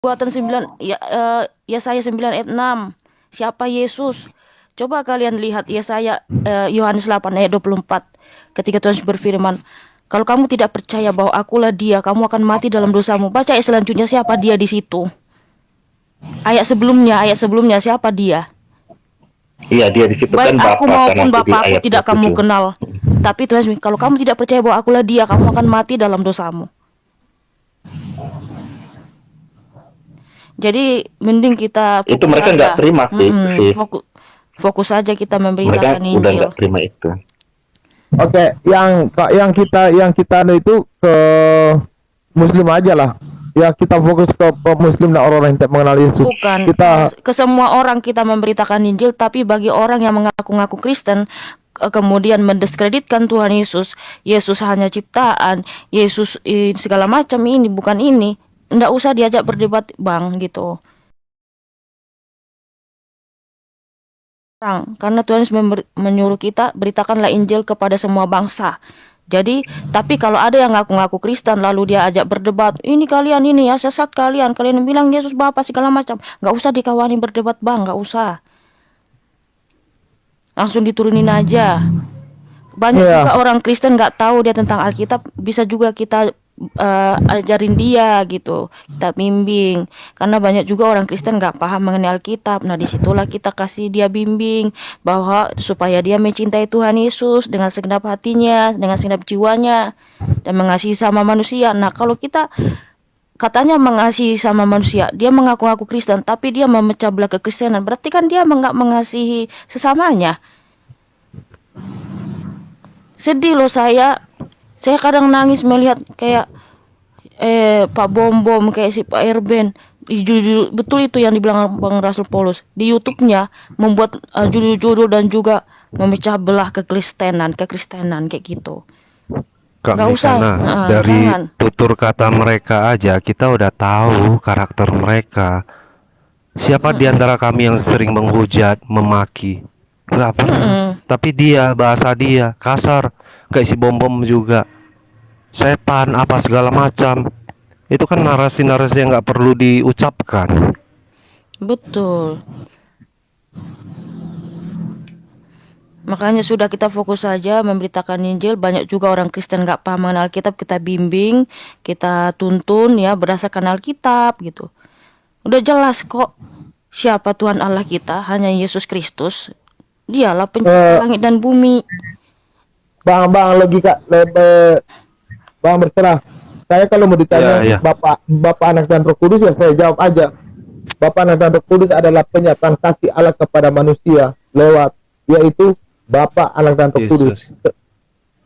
Buatan 9 ya, Yesaya 9 ayat 6. Siapa Yesus? Coba kalian lihat Yesaya Yohanes 8 ayat 24. Ketika Tuhan berfirman, kalau kamu tidak percaya bahwa akulah dia, kamu akan mati dalam dosamu. Baca ayat selanjutnya, siapa dia di situ? Ayat sebelumnya siapa dia? Iya, dia di situ Baik kan aku Bapa kan maupun waktu di Bapakku ayat tidak kamu 27. kenal. Tapi Tuhan, kalau kamu tidak percaya bahwa akulah dia, kamu akan mati dalam dosamu. Jadi mending kita Itu fokus mereka nggak saja. terima sih, Fokus fokus saja kita mereka memberitakan udah Injil. nggak terima itu. Oke, yang kita itu ke Muslim aja lah. Ya kita fokus ke Muslim dan orang-orang yang tidak mengenal Yesus. Bukan Kita ke semua orang kita memberitakan Injil, tapi bagi orang yang mengaku-ngaku Kristen kemudian mendiskreditkan Tuhan Yesus, Yesus hanya ciptaan, Yesus segala macam, ini bukan ini. Nggak usah diajak berdebat, Bang, gitu. Karena Tuhan menyuruh kita beritakanlah Injil kepada semua bangsa. Jadi, tapi kalau ada yang ngaku-ngaku Kristen lalu dia ajak berdebat, ini kalian ini ya sesat kalian bilang Yesus Bapa segala macam, nggak usah dikawani berdebat, Bang, nggak usah, langsung diturunin aja. Banyak juga ya orang Kristen nggak tahu dia tentang Alkitab, bisa juga kita ajarin dia gitu, kita bimbing, karena banyak juga orang Kristen nggak paham mengenai Alkitab. Nah disitulah kita kasih dia bimbing bahwa supaya dia mencintai Tuhan Yesus dengan segenap hatinya, dengan segenap jiwanya, dan mengasihi sama manusia. Nah kalau kita katanya mengasihi sama manusia, dia mengaku-ngaku Kristen tapi dia memecah belah kekristenan, berarti kan dia nggak mengasihi sesamanya. Sedih loh saya kadang nangis melihat kayak Pak Bom Bom, kayak si Pak Erben. Betul itu yang dibilang Bang Rasul Paulus di YouTube-nya, membuat judul-judul dan juga memecah belah kekristenan kayak gitu. Kak Nggak usah, Mikana, dari jangan. tutur kata mereka aja kita udah tahu karakter mereka. Siapa di antara kami yang sering menghujat, memaki? Nggak pernah. Tapi dia, bahasa dia kasar, kayak si Bom Bom juga. Setan apa segala macam. Itu kan narasi-narasi yang nggak perlu diucapkan. Betul. Makanya sudah kita fokus saja memberitakan Injil. Banyak juga orang Kristen nggak paham mengenai Alkitab, kita bimbing, kita tuntun ya berdasarkan Alkitab gitu. Udah jelas kok siapa Tuhan Allah kita, hanya Yesus Kristus. Dialah pencipta langit dan bumi. bang logika bang berserah. Saya kalau mau ditanya Ya, ya. Bapak Anak dan Roh Kudus, ya saya jawab aja. Bapak Anak dan Roh Kudus adalah penyataan kasih Allah kepada manusia lewat, yaitu Bapak Anak dan Roh Kudus. Yesus.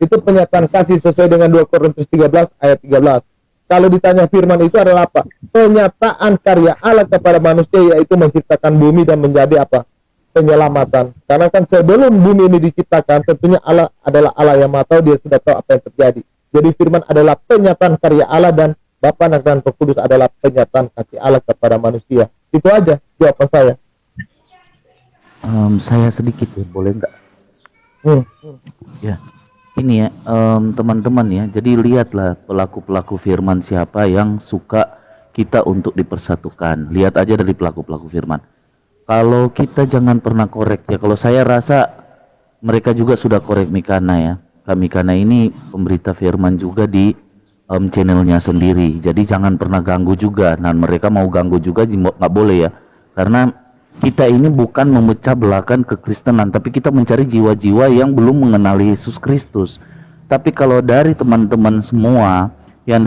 Itu penyataan kasih sesuai dengan 2 Korintus 13 ayat 13. Kalau ditanya firman itu adalah apa? Penyataan karya Allah kepada manusia, yaitu menciptakan bumi dan menjadi apa? Penyelamatan. Karena kan sebelum bumi ini diciptakan, tentunya Allah adalah Allah yang Maha Tahu, dia sudah tahu apa yang terjadi. Jadi firman adalah penyataan karya Allah, dan Bapa, Anak dan Roh Kudus adalah penyataan kasih Allah kepada manusia. Itu aja jawaban saya. Saya sedikit ya, boleh nggak? Ya, ini ya teman-teman ya. Jadi lihatlah pelaku-pelaku firman siapa yang suka kita untuk dipersatukan. Lihat aja dari pelaku-pelaku firman. Kalau kita jangan pernah korek ya. Kalau saya rasa mereka juga sudah korek Mikana ya. Kak Mikana ini pemberita firman juga di channelnya sendiri. Jadi jangan pernah ganggu juga. Nah mereka mau ganggu juga nggak boleh ya. Karena kita ini bukan memecah belahkan kekristenan, tapi kita mencari jiwa-jiwa yang belum mengenali Yesus Kristus. Tapi kalau dari teman-teman semua yang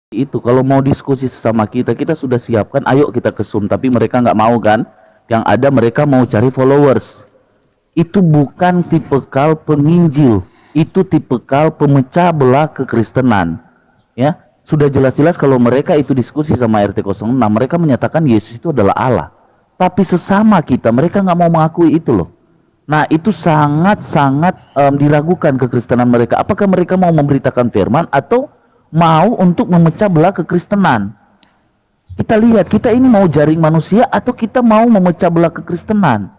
itu kalau mau diskusi sesama kita, kita sudah siapkan, ayo kita ke Zoom, tapi mereka nggak mau kan. Yang ada mereka mau cari followers. Itu bukan tipikal penginjil, itu tipikal pemecah belah kekristenan ya. Sudah jelas-jelas kalau mereka itu diskusi sama RT06, mereka menyatakan Yesus itu adalah Allah, tapi sesama kita mereka nggak mau mengakui itu loh. Nah itu sangat-sangat diragukan kekristenan mereka. Apakah mereka mau memberitakan firman atau mau untuk memecah belah kekristenan? Kita lihat, kita ini mau jaring manusia atau kita mau memecah belah kekristenan.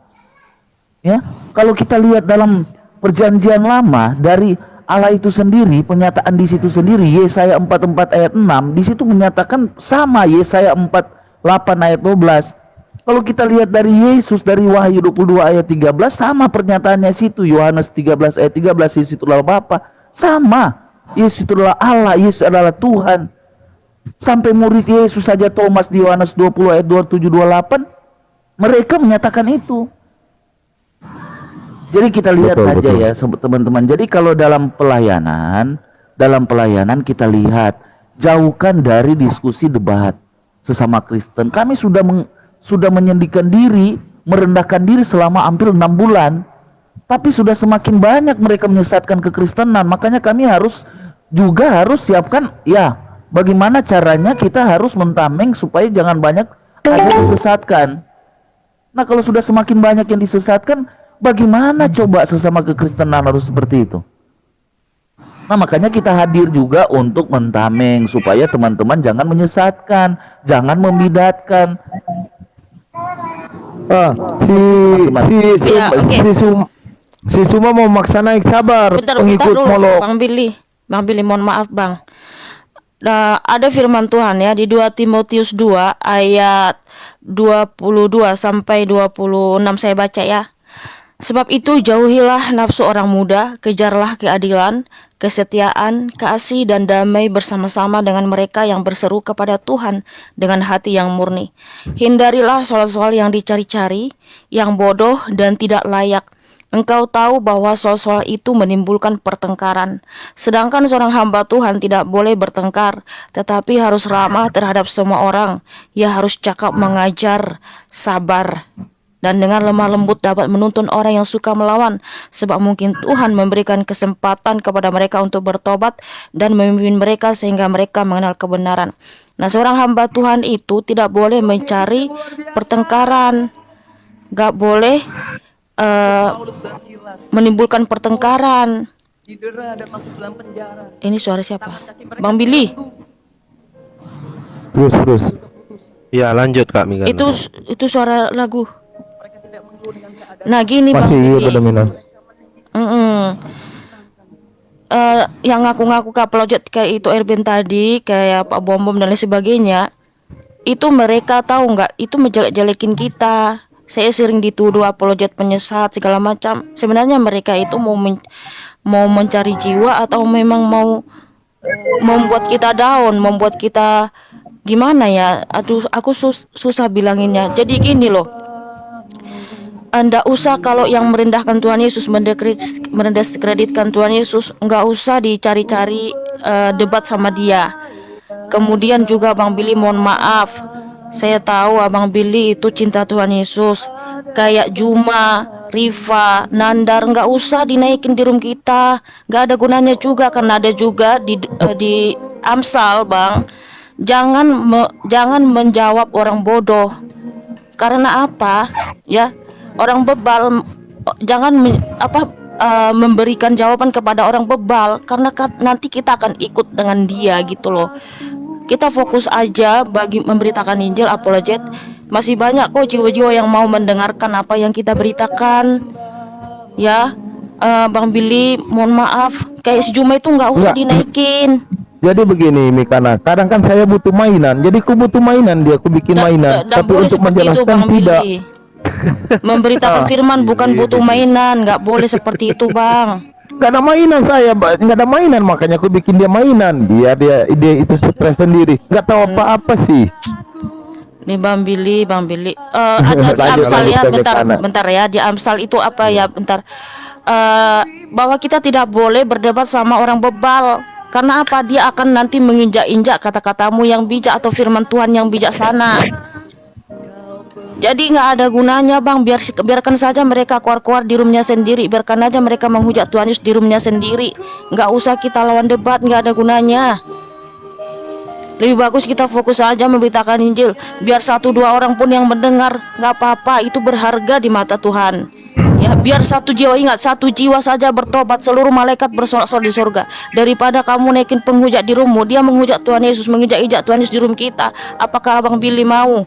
Ya, kalau kita lihat dalam perjanjian lama dari Allah itu sendiri, penyataan di situ sendiri, Yesaya 44 ayat 6, di situ menyatakan sama Yesaya 48 ayat 12. Kalau kita lihat dari Yesus dari Wahyu 22 ayat 13, sama pernyataannya situ. Yohanes 13 ayat 13, Yesus itulah Bapa. Sama. Yesus itulah Allah, Yesus adalah Tuhan. Sampai murid Yesus saja Thomas di Yohanes 20 ayat 27 28, mereka menyatakan itu. Jadi kita lihat Betul, saja betul. ya teman-teman. Jadi kalau dalam pelayanan kita lihat, jauhkan dari diskusi debat sesama Kristen. Kami sudah menyendikan diri, merendahkan diri selama hampir 6 bulan. Tapi sudah semakin banyak mereka menyesatkan kekristenan. Makanya kami harus siapkan ya, bagaimana caranya kita harus mentameng supaya jangan banyak ada yang disesatkan. Nah, kalau sudah semakin banyak yang disesatkan, bagaimana coba sesama kekristenan harus seperti itu? Nah, makanya kita hadir juga untuk mentameng supaya teman-teman jangan menyesatkan, jangan membidatkan. Ya, oke. Si Suma mau maksa naik, sabar, Bentar pengikut dulu, Molok. Bang Billy, mohon maaf Bang. Nah, ada firman Tuhan ya di 2 Timotius 2 ayat 22 sampai 26, saya baca ya. Sebab itu jauhilah nafsu orang muda, kejarlah keadilan, kesetiaan, kasih dan damai bersama-sama dengan mereka yang berseru kepada Tuhan dengan hati yang murni. Hindarilah soal-soal yang dicari-cari, yang bodoh dan tidak layak. Engkau tahu bahwa soal-soal itu menimbulkan pertengkaran. Sedangkan seorang hamba Tuhan tidak boleh bertengkar, tetapi harus ramah terhadap semua orang. Ia harus cakap mengajar, sabar, dan dengan lemah lembut dapat menuntun orang yang suka melawan, sebab mungkin Tuhan memberikan kesempatan kepada mereka untuk bertobat dan memimpin mereka sehingga mereka mengenal kebenaran. Nah, seorang hamba Tuhan itu tidak boleh mencari pertengkaran, gak boleh menimbulkan pertengkaran. Ini suara siapa? Bang Billy. Terus. Ya, lanjut Kak Migana. Itu suara lagu. Nah, gini Bang Masih Billy. dominan. Yang ngaku-ngaku kapolojat kayak itu Erben tadi, kayak Pak Bom Bom dan lain sebagainya, itu mereka tahu nggak? Itu menjelek-jelekin kita. Saya sering dituduh apologet, penyesat segala macam. Sebenarnya mereka itu mau mencari jiwa atau memang mau membuat kita down, membuat kita gimana ya? Aduh, aku susah bilanginnya. Jadi gini loh. Anda usah kalau yang merendahkan Tuhan Yesus, mendiskreditkan Tuhan Yesus, nggak usah dicari-cari debat sama dia. Kemudian juga Bang Billy, mohon maaf, saya tahu Abang Billy itu cinta Tuhan Yesus. Kayak Juma, Riva, Nandar, nggak usah dinaikin di room kita, nggak ada gunanya juga. Karena ada juga di Amsal, Bang. Jangan menjawab orang bodoh. Karena apa? Ya, orang bebal jangan memberikan jawaban kepada orang bebal, karena nanti kita akan ikut dengan dia gitu loh. Kita fokus aja bagi memberitakan Injil, apologet. Masih banyak kok jiwa-jiwa yang mau mendengarkan apa yang kita beritakan. Ya, Bang Billy, mohon maaf, kayak si Juma itu nggak usah dinaikin. Jadi begini Mikana, kadang kan saya butuh mainan, jadi aku butuh mainan, dia aku bikin mainan. Dan Tapi boleh untuk seperti itu menjelaskan Bang tidak. Billy. Memberitakan firman bukan butuh mainan, nggak boleh seperti itu Bang. Gak ada mainan saya, nggak ada mainan, makanya aku bikin dia mainan. Dia itu stres sendiri, nggak tahu apa-apa sih. Nih Bang Billy, ada di Amsal ya, bentar ya, di Amsal itu apa ya, bentar. Bahwa kita tidak boleh berdebat sama orang bebal. Karena apa? Dia akan nanti menginjak-injak kata-katamu yang bijak atau firman Tuhan yang bijaksana. Jadi nggak ada gunanya Bang, biarkan saja mereka keluar-keluar di roomnya sendiri. Biarkan aja mereka menghujat Tuhan Yesus di roomnya sendiri. Nggak usah kita lawan debat, nggak ada gunanya. Lebih bagus kita fokus aja memberitakan Injil. Biar 1-2 orang pun yang mendengar, nggak apa-apa, itu berharga di mata Tuhan. Ya, biar satu jiwa, ingat, satu jiwa saja bertobat, seluruh malaikat bersorak-sorai di surga. Daripada kamu naikin penghujat di rummu, dia menghujat Tuhan Yesus, menginjak-injak Tuhan Yesus di rum kita. Apakah Abang Billy mau?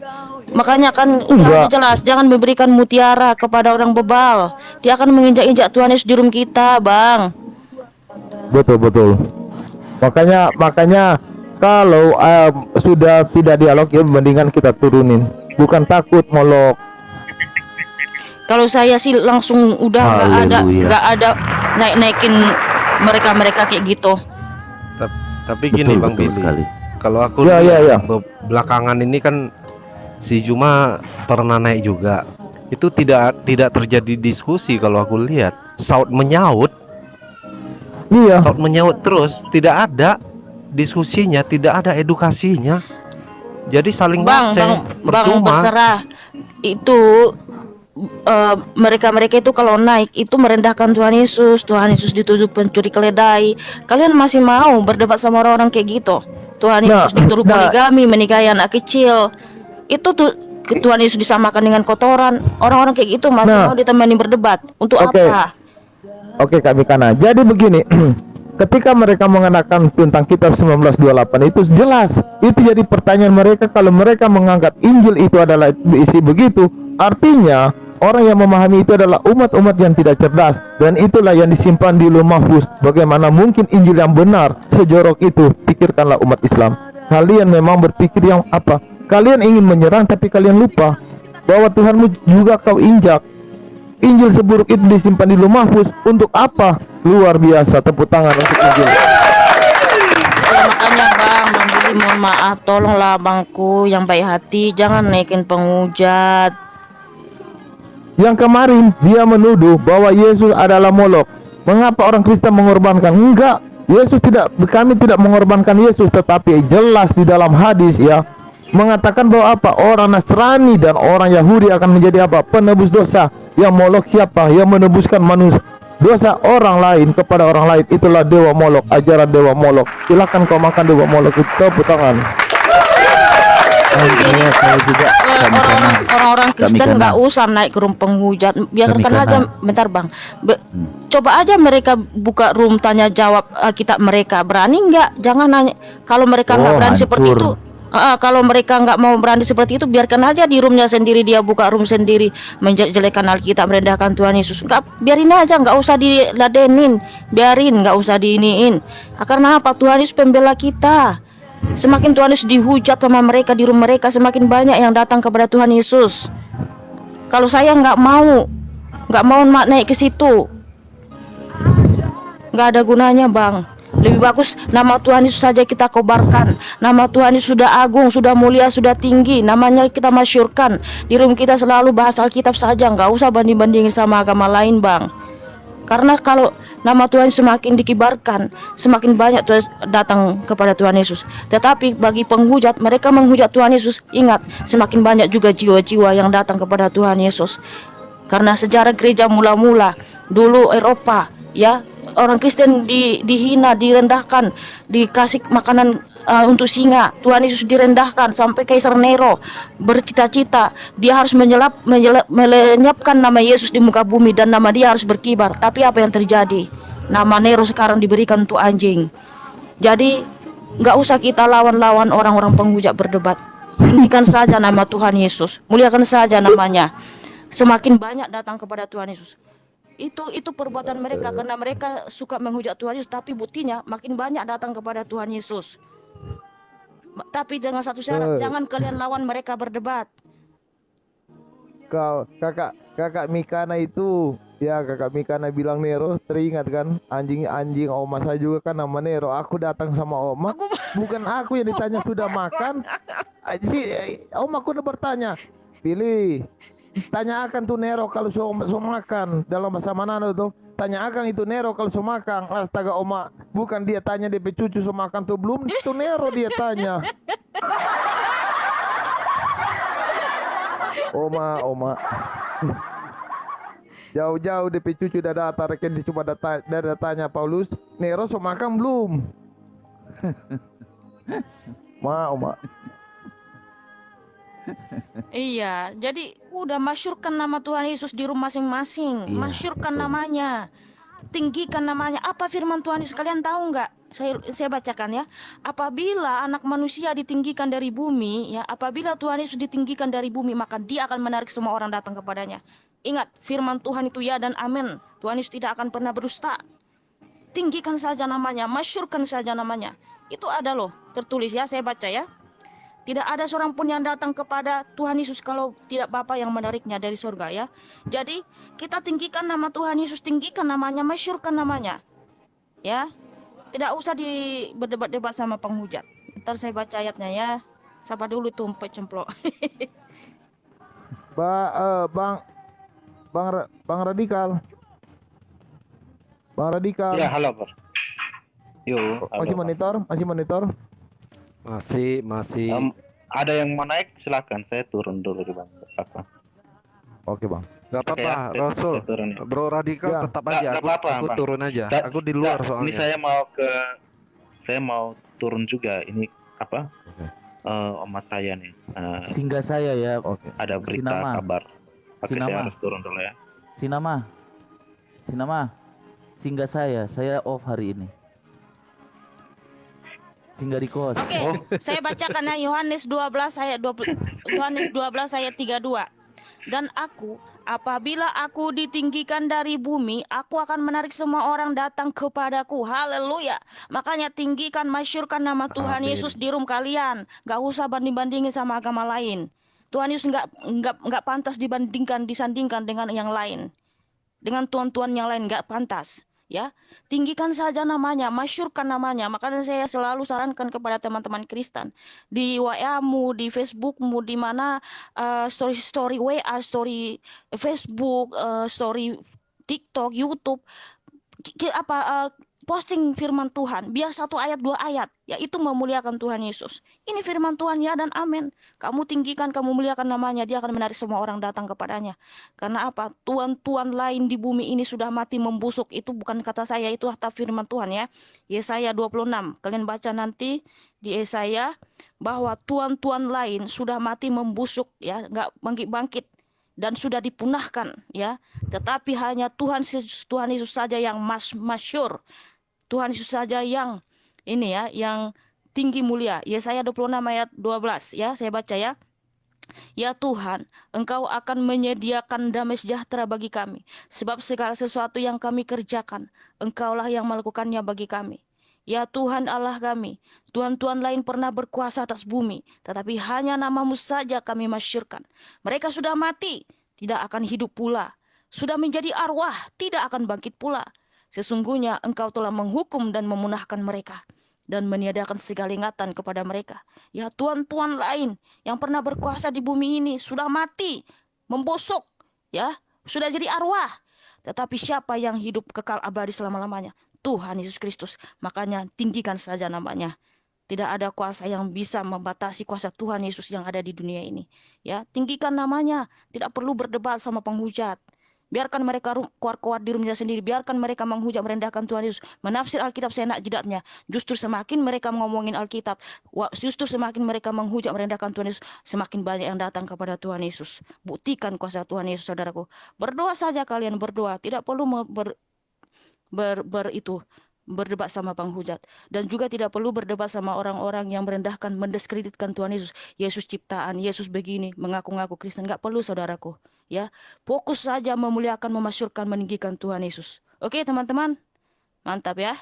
Makanya kan Enggak. jelas, jangan memberikan mutiara kepada orang bebal. Dia akan menginjak-injak Tuhan Yesus di rum kita, Bang. Betul. Makanya kalau sudah tidak dialog ya mendingan kita turunin. Bukan takut molok. Kalau saya sih langsung udah Haleluya. nggak ada naikin mereka kayak gitu. Tapi gini Bang Betul Billy, sekali. kalau aku Ya, lihat ya. belakangan ini kan si Juma pernah naik juga. Itu tidak terjadi diskusi kalau aku lihat. Saut menyaut Iya. terus, tidak ada diskusinya, tidak ada edukasinya. Jadi saling Bang ngoceh, percuma. berserah itu. Mereka itu kalau naik itu merendahkan Tuhan Yesus. Tuhan Yesus dituduh pencuri keledai. Kalian masih mau berdebat sama orang-orang kayak gitu? Tuhan Yesus dituduh poligami, menikahi anak kecil. Itu tuh Tuhan Yesus disamakan dengan kotoran. Orang-orang kayak gitu masih mau ditemani berdebat. Untuk apa? Oke Kak Mikana. Jadi begini, ketika mereka mengenakan tentang kitab 1928 itu jelas. Itu jadi pertanyaan mereka. Kalau mereka menganggap Injil itu adalah isi begitu, artinya orang yang memahami itu adalah umat-umat yang tidak cerdas. Dan itulah yang disimpan di Lauh Mahfuz. Bagaimana mungkin Injil yang benar sejorok itu? Pikirkanlah umat Islam. Kalian memang berpikir yang apa? Kalian ingin menyerang tapi kalian lupa bahwa Tuhanmu juga kau injak. Injil seburuk itu disimpan di Lauh Mahfuz. Untuk apa? Luar biasa. Tepuk tangan untuk Injil. Ya makanya Bang Billy mohon maaf, tolonglah Bangku yang baik hati, jangan naikin penghujat. Yang kemarin dia menuduh bahwa Yesus adalah Molok. Mengapa orang Kristen mengorbankan? Enggak, kami tidak mengorbankan Yesus, tetapi jelas di dalam hadis ya mengatakan bahwa apa? Orang Nasrani dan orang Yahudi akan menjadi apa? Penebus dosa. Yang Molok siapa? Yang menebuskan manusia dosa orang lain kepada orang lain. Itulah dewa Molok, ajaran dewa Molok. Silakan kau makan dewa Molok itu. Tepuk tangan. Saya juga Orang-orang Kristen nggak usah naik ke room penghujat, biarkan aja. Bentar Bang, coba aja mereka buka room tanya jawab kitab mereka, berani nggak? Jangan nanya. Kalau mereka nggak berani seperti itu, kalau mereka nggak mau berani seperti itu, biarkan aja di roomnya sendiri, dia buka room sendiri menjelekkan Alkitab, merendahkan Tuhan Yesus. Nggak, biarin aja, nggak usah diladenin, biarin, nggak usah diiniin. Karena apa? Tuhan Yesus pembela kita. Semakin Tuhan Yesus dihujat sama mereka di rumah mereka, semakin banyak yang datang kepada Tuhan Yesus. Kalau saya nggak mau naik ke situ, nggak ada gunanya Bang. Lebih bagus nama Tuhan Yesus saja kita kobarkan. Nama Tuhan Yesus sudah agung, sudah mulia, sudah tinggi. Namanya kita masyurkan. Di rumah kita selalu bahas Alkitab saja, nggak usah banding-bandingin sama agama lain Bang. Karena kalau nama Tuhan semakin dikibarkan, semakin banyak datang kepada Tuhan Yesus. Tetapi bagi penghujat, mereka menghujat Tuhan Yesus, ingat, semakin banyak juga jiwa-jiwa yang datang kepada Tuhan Yesus. Karena sejarah gereja mula-mula dulu Eropa, ya, orang Kristen dihina, direndahkan, dikasih makanan untuk singa. Tuhan Yesus direndahkan sampai Kaisar Nero bercita-cita dia harus melenyapkan nama Yesus di muka bumi dan nama dia harus berkibar. Tapi apa yang terjadi? Nama Nero sekarang diberikan untuk anjing. Jadi nggak usah kita lawan-lawan orang-orang penghujat berdebat. Tinggikan saja nama Tuhan Yesus, muliakan saja namanya. Semakin banyak datang kepada Tuhan Yesus. Itu perbuatan mereka, karena mereka suka menghujat Tuhan Yesus, tapi buktinya makin banyak datang kepada Tuhan Yesus. Tapi dengan satu syarat, jangan kalian lawan mereka berdebat. Kakak Mikana itu, ya kakak Mikana bilang Nero, teringat kan anjing Oma saya juga kan nama Nero. Aku datang sama Oma, bukan aku yang ditanya sudah makan. Oma aku udah bertanya, pilih. Tanyakan tuh Nero kalau so makan dalam bahasa mana tuh? Tanyakan itu Nero kalau so makan. Astaga Oma, bukan dia tanya dia cucu so makan tuh belum, itu Nero dia tanya. Oma. Jauh-jauh DP cucu udah datang, rekan dia cuma tanya Paulus, Nero so makan belum? Oma. Iya, jadi udah masyurkan nama Tuhan Yesus di rumah masing-masing. Iya, Masyurkan betul. namanya. Tinggikan namanya. Apa firman Tuhan Yesus? Kalian tahu nggak? Saya bacakan ya. Apabila anak manusia ditinggikan dari bumi, ya, apabila Tuhan Yesus ditinggikan dari bumi, maka Dia akan menarik semua orang datang kepadanya. Ingat, firman Tuhan itu ya dan amin. Tuhan Yesus tidak akan pernah berdusta. Tinggikan saja namanya, masyurkan saja namanya. Itu ada loh, tertulis ya, saya baca ya. Tidak ada seorang pun yang datang kepada Tuhan Yesus kalau tidak Bapa yang menariknya dari surga ya. Jadi kita tinggikan nama Tuhan Yesus, tinggikan namanya, masyurkan namanya. Ya, tidak usah berdebat-debat sama penghujat. Ntar saya baca ayatnya ya. Siapa dulu itu umpet cemplok. Bang Bang Radikal. Bang Radikal. Ya, halo, Bos. Yo, Masih halo, Bang. monitor? Masih. Ada yang mau naik, silakan. Saya turun dulu di Bang. Apa? Oke, Bang. Gak Oke apa-apa, ya, Rasul. saya turun ya. Bro Radikal Ya. tetap Nggak aja. apa-apa, Aku Bang. turun aja. Da- Aku di luar Ini soalnya. saya mau turun juga. Ini apa? Oke. Omat saya nih. Singgah saya ya. Oke. Ada berita Sinama. kabar. Oke, Sinama. saya harus turun dulu ya. Sinama. Singgah saya off hari ini. Singgah di kos. Oke, saya bacakan ya Yohanes 12 ayat 20. Yohanes 12 ayat 32. Dan apabila aku ditinggikan dari bumi, aku akan menarik semua orang datang kepadaku. Haleluya. Makanya tinggikan, masyurkan nama Tuhan Amin. Yesus di room kalian. Gak usah banding-bandingin sama agama lain. Tuhan Yesus nggak pantas disandingkan dengan yang lain. Dengan tuan-tuan yang lain nggak pantas. Ya, tinggikan saja namanya, masyurkan namanya. Makanya saya selalu sarankan kepada teman-teman Kristen di WA-mu, di Facebook-mu, di mana story WA, story Facebook, story TikTok, YouTube, posting firman Tuhan, biar 1 ayat 2 ayat, yaitu memuliakan Tuhan Yesus. Ini firman Tuhan ya dan amin. Kamu tinggikan, kamu muliakan namanya, Dia akan menarik semua orang datang kepadanya. Karena apa? Tuan-tuan lain di bumi ini sudah mati membusuk. Itu bukan kata saya, itu kata firman Tuhan ya. Yesaya 26. Kalian baca nanti di Yesaya bahwa tuan-tuan lain sudah mati membusuk ya, nggak bangkit-bangkit dan sudah dipunahkan ya. Tetapi hanya Tuhan Yesus saja yang masyur. Tuhan Yesus saja yang ini ya, yang tinggi mulia. Yesaya 26 ayat 12 ya, saya baca ya. Ya Tuhan, Engkau akan menyediakan damai sejahtera bagi kami, sebab segala sesuatu yang kami kerjakan, Engkaulah yang melakukannya bagi kami. Ya Tuhan Allah kami, tuan-tuan lain pernah berkuasa atas bumi, tetapi hanya nama-Mu saja kami masyurkan. Mereka sudah mati, tidak akan hidup pula. Sudah menjadi arwah, tidak akan bangkit pula. Sesungguhnya Engkau telah menghukum dan memunahkan mereka, dan meniadakan segala ingatan kepada mereka. Ya tuan-tuan lain yang pernah berkuasa di bumi ini sudah mati, membusuk, ya, sudah jadi arwah. Tetapi siapa yang hidup kekal abadi selama-lamanya? Tuhan Yesus Kristus. Makanya tinggikan saja namanya. Tidak ada kuasa yang bisa membatasi kuasa Tuhan Yesus yang ada di dunia ini. Ya, tinggikan namanya. Tidak perlu berdebat sama penghujat. Biarkan mereka keluar-keluar di rumahnya sendiri. Biarkan mereka menghujat merendahkan Tuhan Yesus. Menafsir Alkitab seenak jidatnya. Justru semakin mereka ngomongin Alkitab, justru semakin mereka menghujat merendahkan Tuhan Yesus, semakin banyak yang datang kepada Tuhan Yesus. Buktikan kuasa Tuhan Yesus, saudaraku. Berdoa saja kalian, berdoa. Tidak perlu berdebat sama penghujat, dan juga tidak perlu berdebat sama orang-orang yang merendahkan, mendiskreditkan Tuhan Yesus. Yesus ciptaan, Yesus begini, mengaku-ngaku Kristen. Nggak perlu, saudaraku. Ya, fokus saja memuliakan, memasyurkan, meninggikan Tuhan Yesus. Oke, teman-teman, mantap ya.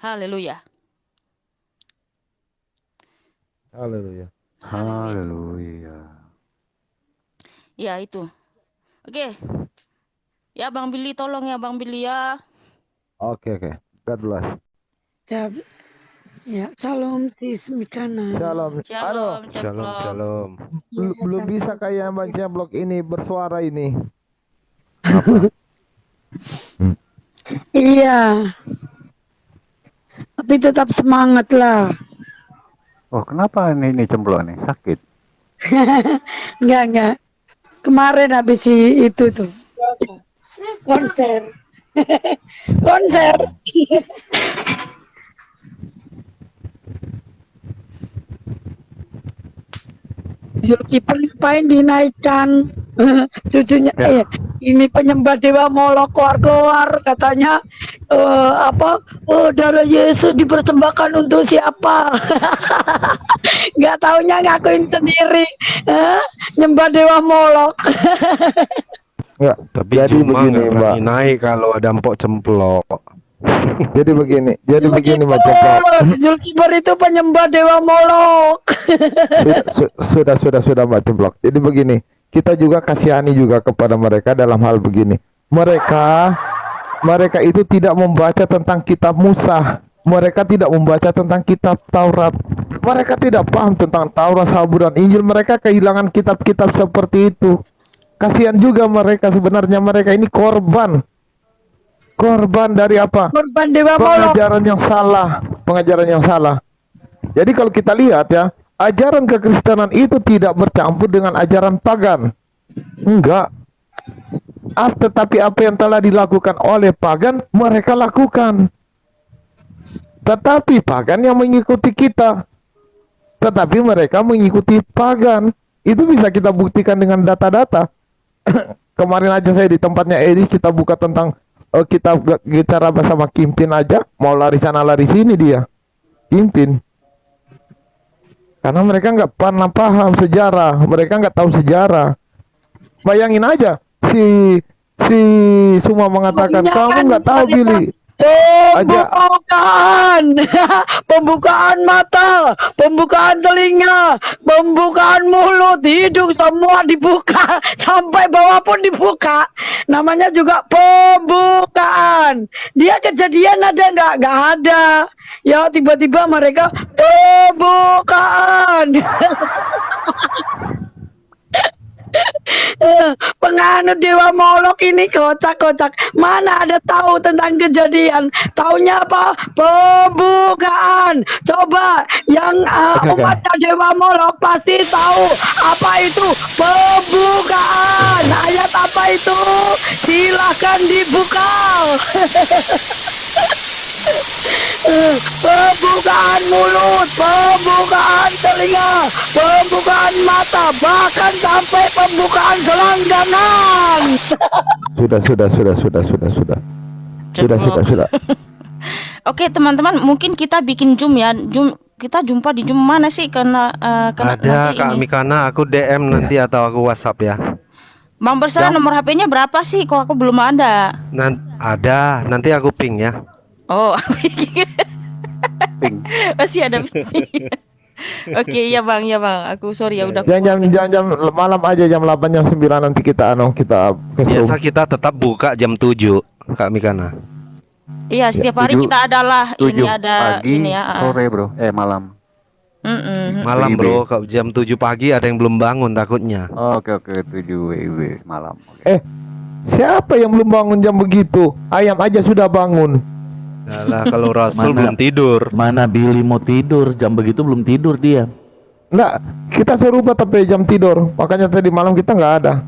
Haleluya. Haleluya. Haleluya. Ya itu. Oke. Ya Bang Billy, tolong ya Bang Billy ya. Oke. God bless. Ya, shalom sis Mikana. Shalom. Aduh, Shalom, Shalom, shalom. belum bisa kayak Mbak Cemplok ini bersuara ini. Iya. Tapi tetap semangat lah. Oh, kenapa ini cemplok nih? Sakit? Enggak. Kemarin habis itu tuh. Konser. Konser. Zulkifli ngapain dinaikkan cucunya ini penyembah dewa Molok keluar katanya darah Yesus dipersembahkan untuk siapa. Nggak taunya ngakuin sendiri nyembah dewa Molok. Enggak. Tapi Jadi cuma begini, nggak Mbak. berani naik kalau ada empok cemplok. Jadi begini Mbak Cemplok. Zulkifli itu penyembah dewa Molok. Sudah Mbak Cemplok. Jadi begini, kita juga kasihani juga kepada mereka dalam hal begini. Mereka itu tidak membaca tentang kitab Musa. Mereka tidak membaca tentang kitab Taurat. Mereka tidak paham tentang Taurat, Zabur, dan Injil. Mereka kehilangan kitab-kitab seperti itu. Kasihan juga mereka, sebenarnya mereka ini korban dari apa? Korban dewa Molok. Pengajaran yang salah. Jadi kalau kita lihat ya, ajaran kekristenan itu tidak bercampur dengan ajaran pagan. Enggak. Tetapi apa yang telah dilakukan oleh pagan, mereka lakukan. Tetapi pagan yang mengikuti kita. Tetapi mereka mengikuti pagan. Itu bisa kita buktikan dengan data-data. Kemarin aja saya di tempatnya Edi, kita buka tentang kita bicara bersama Kimpin aja, mau lari sana lari sini dia Kimpin, karena mereka nggak pernah paham sejarah, mereka nggak tahu sejarah. Bayangin aja, si semua mengatakan kamu nggak tahu Billy. Pembukaan mata, pembukaan telinga, pembukaan mulut, hidung, semua dibuka sampai bawah pun dibuka. Namanya juga pembukaan. Dia kejadian ada nggak ada. Ya tiba-tiba mereka pembukaan. Penganut dewa Molok ini kocak-kocak. Mana ada tahu tentang kejadian? Taunya apa? Pembukaan. Coba yang umatnya dewa Molok pasti tahu apa itu pembukaan. Ayat apa itu? Silakan dibuka. Pembukaan mulut, pembukaan telinga, pembukaan mata, bahkan sampai pembukaan selangkangan. Sudah. Oke teman-teman, mungkin kita bikin Zoom ya. Kita jumpa di Zoom mana sih? Karena Ada nanti Kak ini. Mikana, aku DM nanti atau aku WhatsApp ya. Bang Bersara nomor HP-nya berapa sih? Kok aku belum ada? Ada, nanti aku ping ya. Oh, Ping. masih ada. Oke, ya bang. Aku sorry ya udah. Jam malam aja, jam 8 jam 9 nanti kita ke Zoom. Biasa kita tetap buka jam 7 Kak Mikana. Iya, setiap hari 7 kita adalah ini 7 ada pagi, ini ya. sore bro, malam. Malam WIB. bro, jam 7 pagi ada yang belum bangun takutnya. Oke 7 WIB malam. Oke. Siapa yang belum bangun jam begitu? Ayam aja sudah bangun. Alah, kalau Rasul Mana? belum tidur. Mana Billy mau tidur, jam begitu belum tidur dia. Enggak, kita serupa tapi jam tidur. Makanya tadi malam kita nggak ada.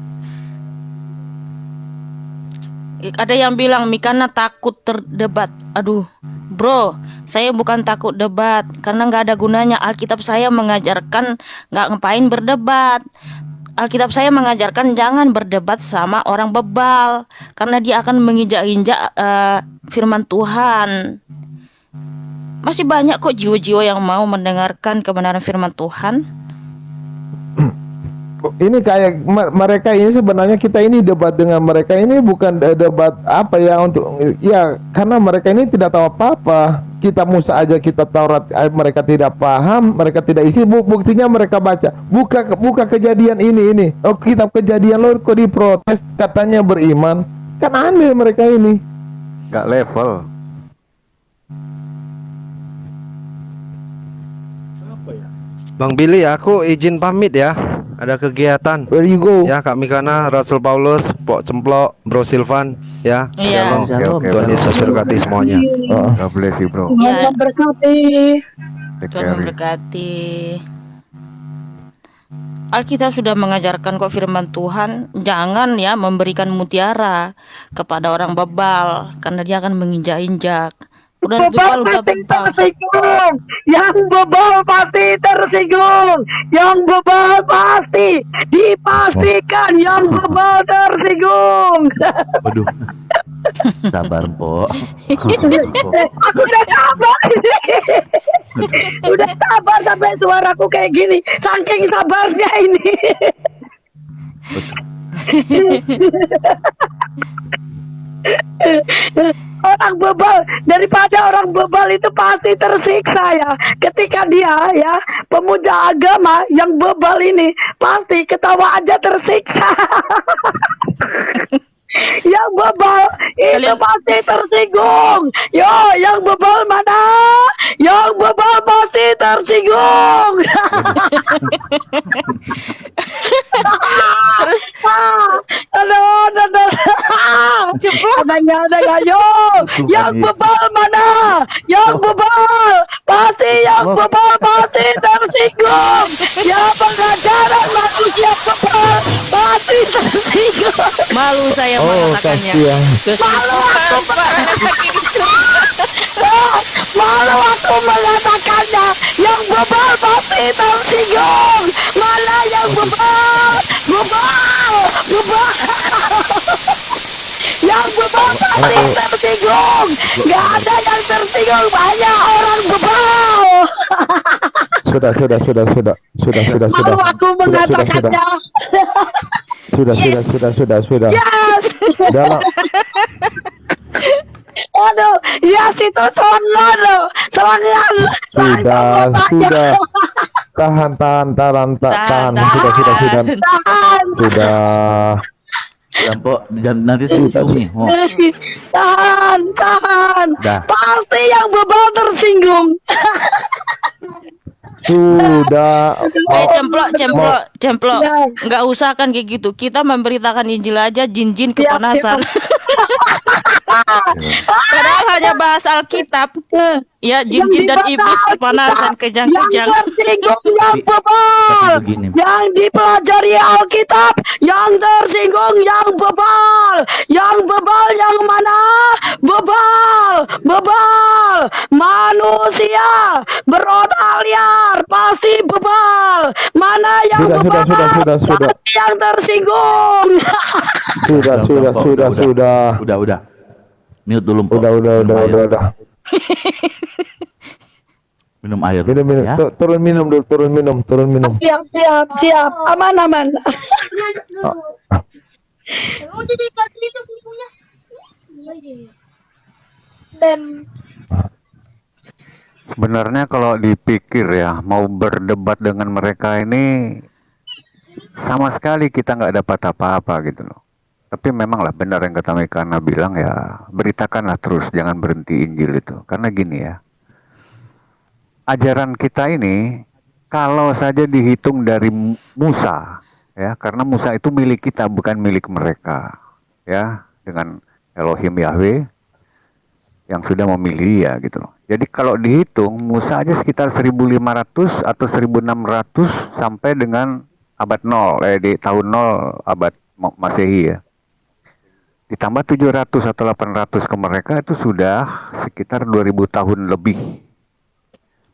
Ada yang bilang Mikana takut terdebat. Aduh, bro, saya bukan takut debat karena nggak ada gunanya. Alkitab saya mengajarkan nggak ngapain berdebat. Alkitab saya mengajarkan jangan berdebat sama orang bebal karena dia akan menginjak-injak firman Tuhan. Masih banyak kok jiwa-jiwa yang mau mendengarkan kebenaran firman Tuhan. Ini kayak mereka ini sebenarnya kita ini debat dengan mereka ini bukan debat apa ya untuk ya karena mereka ini tidak tahu apa-apa. Kita Musa aja kita Taurat mereka tidak paham, mereka tidak isi buktinya mereka baca. Buka kejadian ini. Oh, kitab kejadian lo kok diprotes katanya beriman. Kan aneh mereka ini. Nggak level. Bang Billy, aku izin pamit ya. Ada kegiatan. Where you go? Ya Kak Mikana, Rasul Paulus, Pok Cemplok, Bro Silvan, ya. Iya. Shalom. Oke, Tuhan Yesus berkati semuanya. God bless you bro. Ya, Tuhan berkati. Take Tuhan care. memberkati. Alkitab sudah mengajarkan kok firman Tuhan, jangan ya memberikan mutiara kepada orang bebal karena dia akan menginjak-injak. Udah bebal udah pasti bebal. tersinggung. Yang bebal pasti tersinggung. Yang bebal pasti dipastikan yang bebal tersinggung. Waduh. Sabar, Po. Aku udah sabar ini. Udah sabar sampai suaraku kayak gini. Saking sabarnya ini. Orang bebal, daripada orang bebal itu pasti tersiksa ya. Ketika dia ya pemuda agama yang bebal ini pasti ketawa aja tersiksa. Yang bebal itu Kalian- pasti tersinggung. Yo, yang bebal mana? Yang bebal pasti tersinggung. Terus Aduh. Ada nggak yo? Yang bebal mana? Yang bebal pasti yang bebal pasti tersinggung. Yang pengajaran manusia bebal pasti tersinggung. malu saya mengatakannya. Kesimpulan Malu aku mengatakannya. Yang bebal pasti tersinggung. Mana yang bebal? Bebal. Yang bebal pasti tersinggung. Gak ada yang tersinggung. Banyak orang bebal. Sudah. Malu aku mengatakannya. Sudah. Yes. Dalam Aduh, yes itu serangan. sudah. Tahan. Tahan. Sudah. Dan, Po, nanti sungguh nih. Oh. Tahan. Dah. Pasti yang bebal tersinggung. Sudah. cemplok. Ya. Nggak usah kan kayak gitu. Kita memberitakan Injil aja, jin-jin kepanasan. Padahal hanya bahas Alkitab. Ya, jin-jin dan iblis kepanasan, kejang-kejang. Yang tersinggung yang Tapi bebal. begini. Yang dipelajari Alkitab. Yang tersinggung yang bebal. Yang bebal yang mana? Bebal. Manusia berotak liar pasti bebal. Mana yang bebal? Sudah. Yang tersinggung. Sudah. Udah. Mute dulu, Po. Udah. Minum air. Minum. Ya. Turun minum. Siap. Aman. Sebenarnya kalau dipikir ya, mau berdebat dengan mereka ini sama sekali kita nggak dapat apa-apa gitu loh. Tapi memanglah benar yang kata Mekana bilang ya, beritakanlah terus, jangan berhenti Injil itu. Karena gini ya, ajaran kita ini kalau saja dihitung dari Musa, ya, karena Musa itu milik kita bukan milik mereka, ya, dengan Elohim Yahweh yang sudah memilih dia gitu loh. Jadi kalau dihitung Musa aja sekitar 1500 atau 1600 sampai dengan abad 0 di tahun 0 abad Masehi ya. Ditambah 700 atau 800 ke mereka itu sudah sekitar 2000 tahun lebih.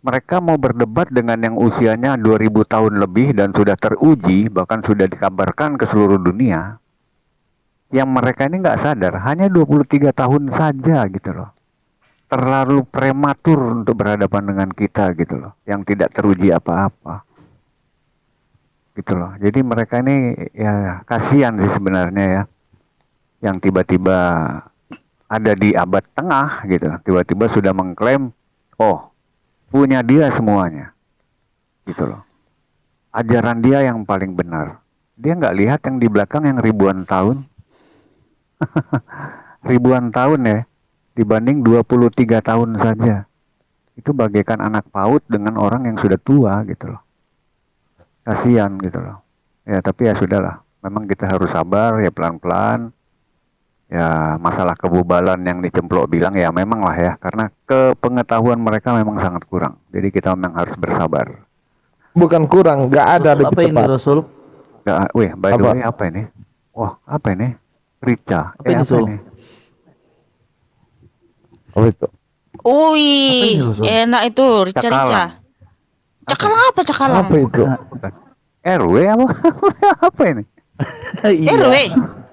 Mereka mau berdebat dengan yang usianya 2000 tahun lebih dan sudah teruji, bahkan sudah dikabarkan ke seluruh dunia. Yang mereka ini nggak sadar, hanya 23 tahun saja gitu loh. Terlalu prematur untuk berhadapan dengan kita gitu loh, yang tidak teruji apa-apa. Gitu loh. Jadi mereka ini ya kasihan sih sebenarnya ya. Yang tiba-tiba ada di abad tengah gitu, tiba-tiba sudah mengklaim, oh punya dia semuanya, gitu loh. Ajaran dia yang paling benar. Dia nggak lihat yang di belakang yang ribuan tahun, ribuan tahun ya, dibanding 23 tahun saja. Itu bagaikan anak PAUD dengan orang yang sudah tua gitu loh. Kasihan gitu loh. Ya tapi ya sudahlah, memang kita harus sabar ya pelan-pelan. Ya masalah kebubalan yang dicemplok bilang ya memang lah ya, karena kepengetahuan mereka memang sangat kurang. Jadi kita memang harus bersabar. Bukan kurang, nggak ada lebih Apa ini tepat. Rasul? Wih, by the Apa? way apa ini? Wah, apa ini? Rica. Apa ini, Sul? Oh itu. Wih, enak itu rica-rica. Cakalang. Cakalang apa cakalang? Apa itu? Bukan. RW apa? Apa ini? Iya. RW.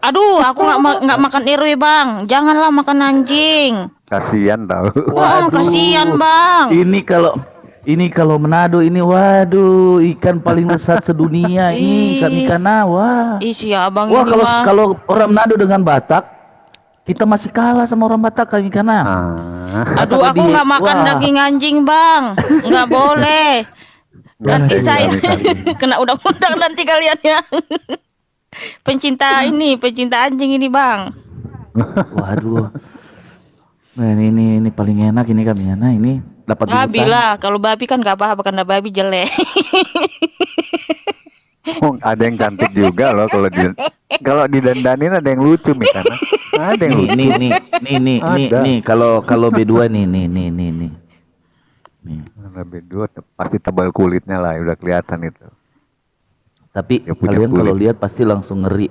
Aduh, aku nggak makan RW bang. Janganlah makan anjing. Kasihan tahu. Wah, kasihan bang. Ini kalau Manado ini, waduh, ikan paling lezat sedunia ini ikan ikana, wah. Isi abang Wah, ini mah. kalau orang Manado dengan Batak, kita masih kalah sama orang Batak kan ikana. Aduh, aku lebih- nggak makan wah. daging anjing bang. Nggak boleh. Nanti saya kena undang-undang nanti kalian ya. Pencinta anjing ini bang. Waduh. Nah, ini paling enak ini kami nah ini dapat di Babi hutan. lah, kalau babi kan nggak apa-apa karena babi jelek. Oh, ada yang cantik juga loh kalau didandanin, ada yang lucu Mikana. Ada yang lucu. Nih, Ada. kalau B2 nih. Nih. Lebih dua pasti tebal kulitnya lah, udah kelihatan itu. Tapi Ya, punya kalian kalau kulit. lihat pasti langsung ngeri.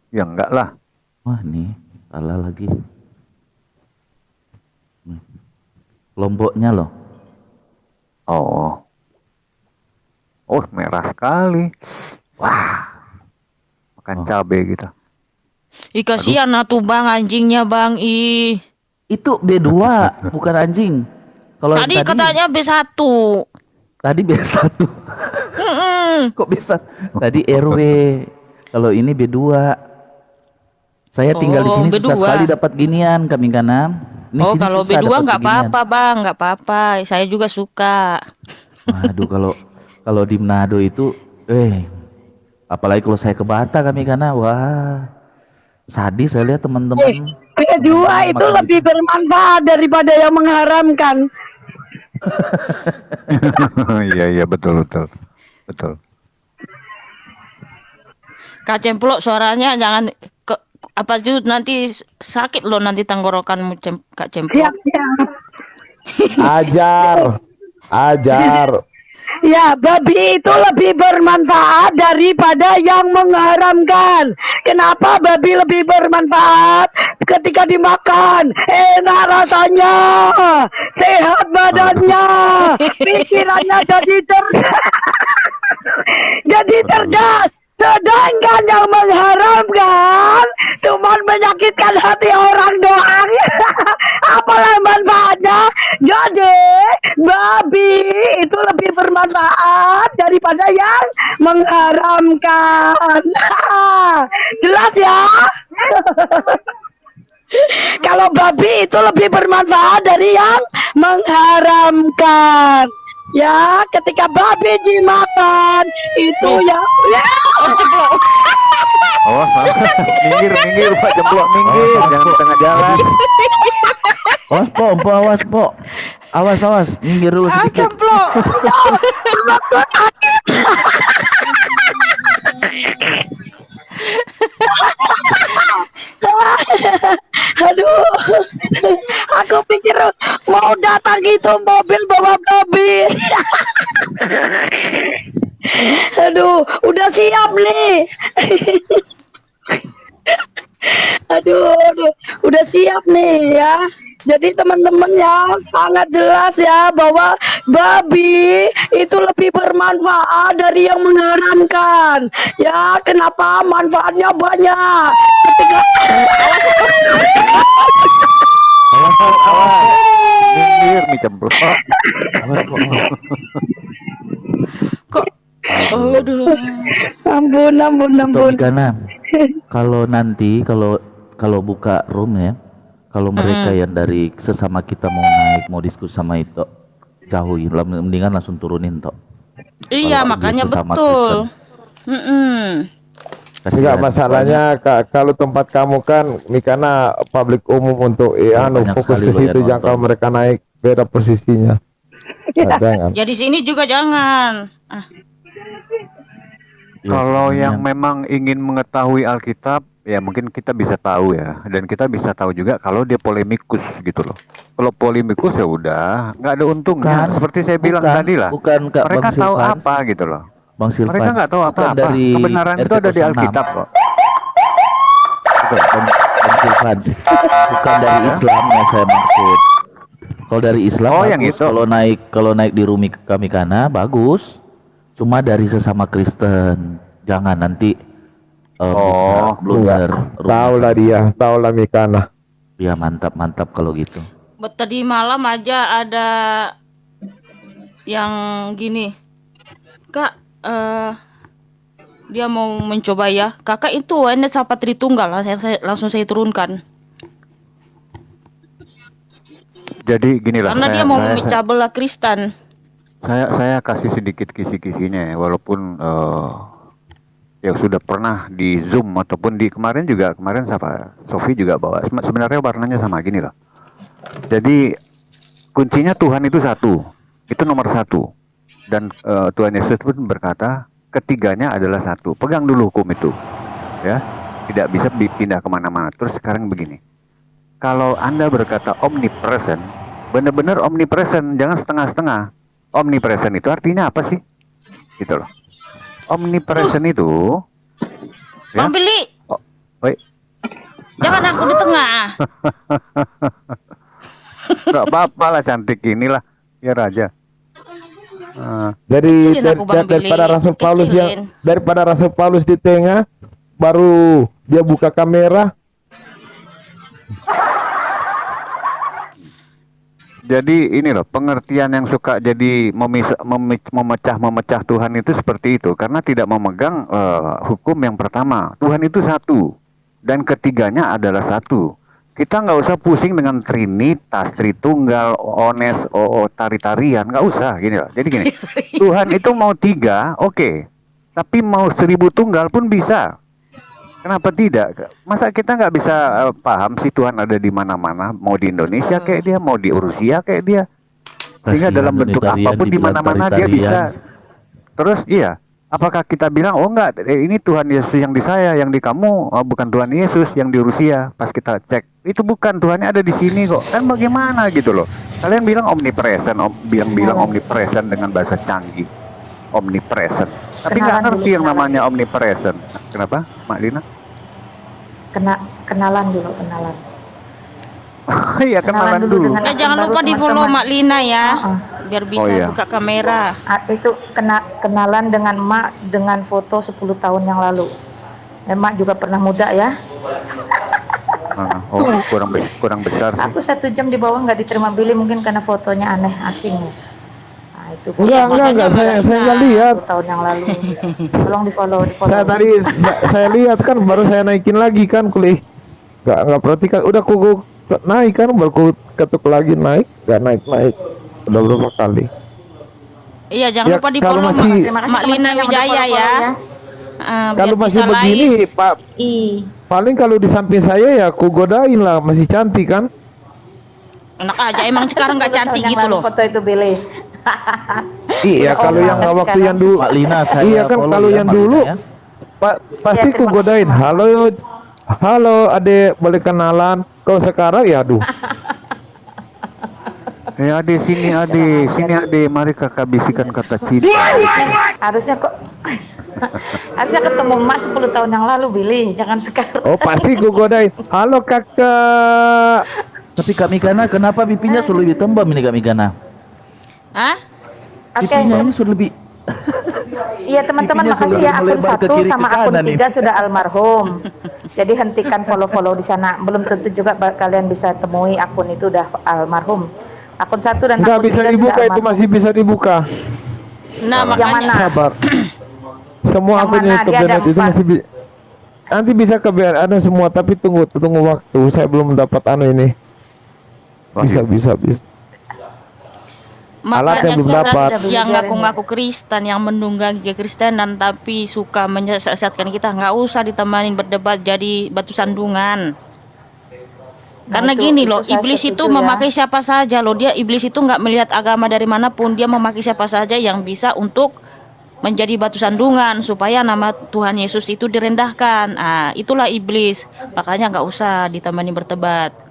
Ya enggak lah. Wah, nih, salah lagi. Lomboknya loh. Oh. Oh, merah sekali. Wah. Makan cabai gitu. Ih kasihan tuh bang anjingnya bang. Ih. Itu B2, bukan anjing. Kalau Tadi katanya B1. tadi B1. Kok bisa? Tadi RW. Kalau ini B2. Saya tinggal di Oh, sini susah B2. sekali dapat ginian kami kanam. Ini Oh sini kalau susah B2 dapat nggak beginian. apa-apa bang, nggak apa-apa. Saya juga suka. Waduh, kalau di Manado itu, apalagi kalau saya ke Batak kami karena wah sadis saya lihat teman-teman. B2 itu Makan lebih bermanfaat daripada yang mengharamkan. Iya betul. Kak Cemplok suaranya jangan apa itu nanti sakit loh nanti tenggorokanmu Kak Cemplok. Siap, siap. Ajar. Ya, babi itu lebih bermanfaat daripada yang mengharamkan. Kenapa babi lebih bermanfaat? Ketika dimakan, enak rasanya, sehat badannya, pikirannya jadi cerdas. Sedangkan yang mengharamkan cuman menyakitkan hati orang doang. Apalah manfaatnya? Jadi babi itu lebih bermanfaat daripada yang mengharamkan. Jelas ya? Kalau babi itu lebih bermanfaat dari yang mengharamkan. Ya, ketika babi dimakan itu ya. Oh, minggir Pak Cemplok, minggir, jangan di tengah jalan. Awas po. Awas, minggir dulu Ah sedikit. Cemplok. Aduh, aku pikir mau datang itu mobil bawa babi. Aduh, udah siap nih. Aduh, udah siap nih ya. Jadi teman-teman ya sangat jelas ya bahwa babi itu lebih bermanfaat dari yang mengharamkan. Ya, kenapa manfaatnya banyak? Ketika Minggir nih Cemplok. Awas po. Kok aduh. ampun. Karena kalau nanti kalau buka room ya, kalau mereka yang dari sesama kita mau naik mau diskusi sama itu jauhin lah, mendingan langsung turunin toh. Iya Kalau makanya dia sesama betul. Kristen. Enggak, masalahnya kalau tempat kamu kan Mikana publik umum untuk Banyak fokus sekali ke loh yang situ, jangan nonton. kalau mereka naik beda posisinya. Jangan. Ya di sini juga jangan. Ya, Kalau sebenarnya yang memang ingin mengetahui Alkitab, ya mungkin kita bisa tahu ya, dan kita bisa tahu juga kalau dia polemikus gitu loh. Kalau polemikus ya udah nggak ada untungnya. Bukan, Seperti saya bilang bukan, tadi lah, bukan, Kak, mereka Bang tahu Silvans. apa gitu loh. Bang Silvan, Mereka nggak tahu bukan apa-apa. dari Kebenaran itu ada di RT06. Alkitab kok. Bukan, Bang Silvan, bukan dari Islam yang saya maksud. Kalau dari Islam Oh, yang bagus. itu. Kalau naik di Rumi Kamikana bagus. Cuma dari sesama Kristen. Jangan nanti bisa Oh, blunder. Tahu lah dia, tahu lah Mikana. Ya mantap kalau gitu. Tadi malam aja ada yang gini, Kak, dia mau mencoba ya. Kakak itu ini siapa Tritunggal lah, langsung saya turunkan. jadi gini lah. Karena dia mau memecah belah Kristen. Saya kasih sedikit kisi-kisinya ya, walaupun yang sudah pernah di Zoom ataupun di kemarin siapa Sofi juga bawa. Sebenarnya warnanya sama gini loh. Jadi kuncinya Tuhan itu satu, itu nomor satu. Dan Tuhan Yesus pun berkata ketiganya adalah satu. Pegang dulu hukum itu, ya. Tidak bisa dipindah kemana-mana. Terus sekarang begini, kalau Anda berkata omnipresent, benar-benar omnipresent, jangan setengah-setengah. Omnipresent itu artinya apa sih? Gitu loh. Omnipresent itu Bang Billy, baik, jangan aku di tengah. nggak apa-apa lah, cantik inilah biar aja. Dari Kecilin aku, Bang Billy. daripada Rasul Paulus di tengah, baru dia buka kamera. Jadi ini loh, pengertian yang suka jadi memecah Tuhan itu seperti itu, karena tidak memegang hukum yang pertama. Tuhan itu satu dan ketiganya adalah satu. Kita nggak usah pusing dengan Trinitas, Tritunggal, Ones, tari-tarian, nggak usah gini loh. Jadi gini, Tuhan itu mau tiga, oke, tapi mau 1000 tunggal pun bisa. Kenapa tidak? Masa kita nggak bisa paham sih Tuhan ada di mana-mana, mau di Indonesia kayak dia, mau di Rusia kayak dia, sehingga Kasihan dalam bentuk tari-tarian apapun di dibilang mana-mana dia tari-tarian. bisa. Terus iya, apakah kita bilang oh enggak, ini Tuhan Yesus yang di saya, yang di kamu bukan Tuhan Yesus yang di Rusia? Pas kita cek itu bukan, Tuhannya ada di sini kok. Kan bagaimana gitu loh? Kalian bilang omnipresent, bilang omnipresent dengan bahasa canggih, omnipresent. Tapi nggak Kenalan ngerti dulu, yang kenalan. namanya omnipresent. Kenapa, Mak Dina? Kenalan dulu, kenalan. Iya, kenalan dulu. dengan Jangan baru lupa di follow teman-teman. Mak Lina ya, biar bisa iya. buka kamera. Itu kenalan dengan emak dengan foto 10 tahun yang lalu. Emak juga pernah muda ya. Oh, kurang besar sih. Aku 1 jam di bawah nggak diterima Billy mungkin karena fotonya aneh asing ya. Nah, itu foto Enggak, saya nggak lihat. 10 tahun yang lalu. Tolong di follow. Saya lihat kan, baru saya naikin lagi kan kuliah. Nggak perhatikan, udah kuku naik kan, baru ku ketuk lagi naik, nggak naik. Udah berapa kali? Iya, jangan Ya, lupa di kalau follow masih- Terima kasih Mak Lina teman-teman yang udah Wijaya follow-follow ya. Biar Kalau masih bisa begini, live. Pak, Ih, paling kalau di samping saya ya ku godain lah, masih cantik kan? Enak aja, emang sekarang nggak 10 cantik tahun yang gitu lalu loh. Foto itu Billy. Iya, Udah kalau orang yang kan waktu sekarang. yang dulu, Mak Lina saya iya kan follow kalau ya, yang Mak Lina dulu ya. pasti Iya, ku terima godain. kasih, Halo, adek, boleh kenalan? Kalau sekarang ya aduh. Ade, sini ade, mari kakak bisikan kata cinta. Harusnya kok harusnya ketemu emak 10 tahun yang lalu Billy, jangan sekarang. Oh, pasti ku godain. Halo kakak. Tapi Kak Mikana kenapa pipinya sudah lebih tembam ini Kak Mikana? Hah? Oke. Pipinya ini sudah lebih Iya teman-teman, Pipinya makasih sudah ya, akun melebar ke 1 kiri, sama ke akun kanan 3 ini. sudah almarhum. Jadi hentikan follow-follow di sana. Belum tentu juga kalian bisa temui akun itu udah almarhum. Akun 1 dan Nggak akun bisa 3 dibuka, sudah itu almarhum. masih bisa dibuka. Nah, Yang makanya mana? Sabar. Semua Yang akunnya mana? ke Dia ada Bennett itu 4. masih nanti bisa ke Bennett ada semua, tapi tunggu waktu. Saya belum dapat ini. Bisa. Alat yang belum makanya dapat. yang ngaku-ngaku Kristen, yang mendunggangi kekristenan tapi suka menyesatkan kita, nggak usah ditemanin berdebat jadi batu sandungan. Karena gini loh, saya iblis itu setuju ya. memakai siapa saja loh. Iblis itu nggak melihat agama dari manapun, dia memakai siapa saja yang bisa untuk menjadi batu sandungan supaya nama Tuhan Yesus itu direndahkan. Itulah iblis. Makanya nggak usah ditemani berdebat.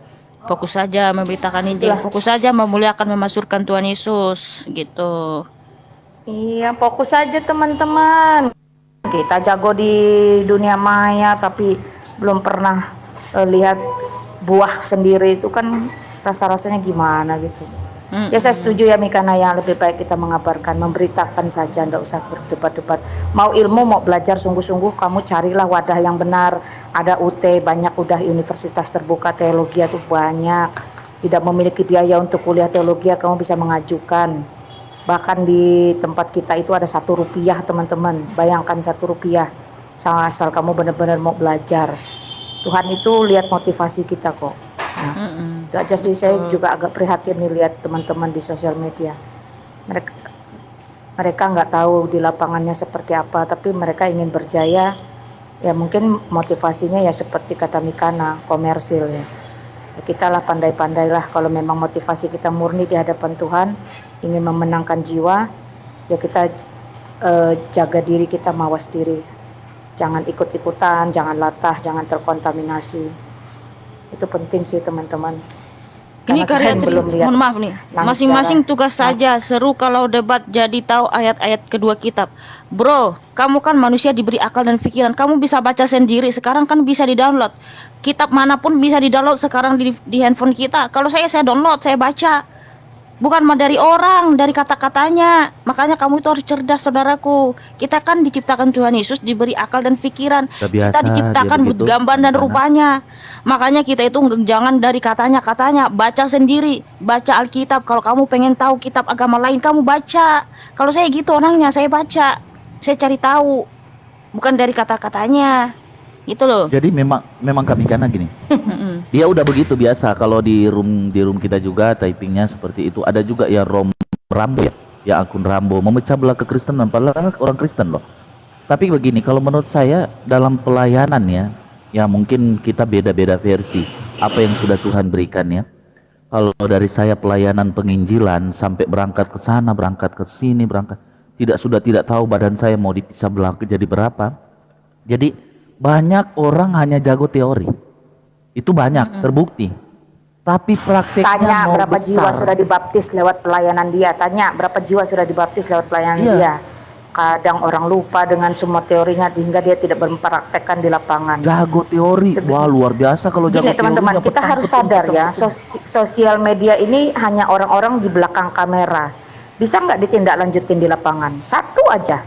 Fokus saja memberitakan Injil, fokus saja memuliakan memasyurkan Tuhan Yesus gitu. Iya, fokus aja teman-teman. Kita jago di dunia maya tapi belum pernah lihat buah sendiri itu kan rasa-rasanya gimana gitu. Ya saya setuju ya Mikana, yang lebih baik kita mengabarkan, memberitakan saja, ndak usah berdebat-debat. Mau ilmu, mau belajar sungguh-sungguh, kamu carilah wadah yang benar. Ada UT, banyak udah universitas terbuka teologi itu banyak. Tidak memiliki biaya untuk kuliah teologi, kamu bisa mengajukan. Bahkan di tempat kita itu ada Rp1 teman-teman. Bayangkan Rp1, asal kamu benar-benar mau belajar. Tuhan itu lihat motivasi kita kok. Nah, itu aja sih. Saya juga agak prihatin nih lihat teman-teman di sosial media. Mereka nggak tahu di lapangannya seperti apa, tapi mereka ingin berjaya. Ya mungkin motivasinya ya seperti kata Mikana, komersil ya. Ya kita lah pandai-pandailah kalau memang motivasi kita murni di hadapan Tuhan, ingin memenangkan jiwa, ya kita jaga diri kita, mawas diri. Jangan ikut-ikutan, jangan latah, jangan terkontaminasi. Itu penting sih teman-teman. Ini Karena karya kita belum lihat mohon maaf nih, masing-masing tugas saja. Seru kalau debat jadi tahu ayat-ayat kedua kitab. Bro, kamu kan manusia diberi akal dan pikiran, kamu bisa baca sendiri. Sekarang kan bisa di-download. Kitab manapun bisa di-download sekarang di handphone kita. Kalau saya download, saya baca. Bukan dari orang, dari kata-katanya. Makanya kamu itu harus cerdas, saudaraku. Kita kan diciptakan Tuhan Yesus, diberi akal dan pikiran. Kita diciptakan bergambar dan rupanya. Makanya kita itu jangan dari katanya, baca sendiri, baca Alkitab. Kalau kamu pengen tahu kitab agama lain, kamu baca. Kalau saya gitu orangnya, saya baca, saya cari tahu, bukan dari kata-katanya. Gitu loh. Jadi memang kami karena gini. Dia udah begitu biasa. Kalau di room kita juga typingnya seperti itu. Ada juga ya Rambo ya akun Rambo memecah belah kekristenan, padahal orang Kristen loh. Tapi begini, kalau menurut saya dalam pelayanan ya mungkin kita beda-beda versi apa yang sudah Tuhan berikan ya. Kalau dari saya pelayanan penginjilan sampai berangkat ke sana, berangkat ke sini, tidak tahu badan saya mau dipisah belah jadi berapa. Jadi banyak orang hanya jago teori. Itu banyak terbukti. Tapi prakteknya tanya mau berapa besar. jiwa sudah dibaptis lewat pelayanan dia. Tanya berapa jiwa sudah dibaptis lewat pelayanan dia. Kadang orang lupa dengan semua teorinya hingga dia tidak mempraktekkan di lapangan. Jago teori. Wah, luar biasa kalau jago Gini teman-teman, kita harus sadar ya, sosial media ini hanya orang-orang di belakang kamera. Bisa nggak ditindaklanjutin di lapangan? Satu aja.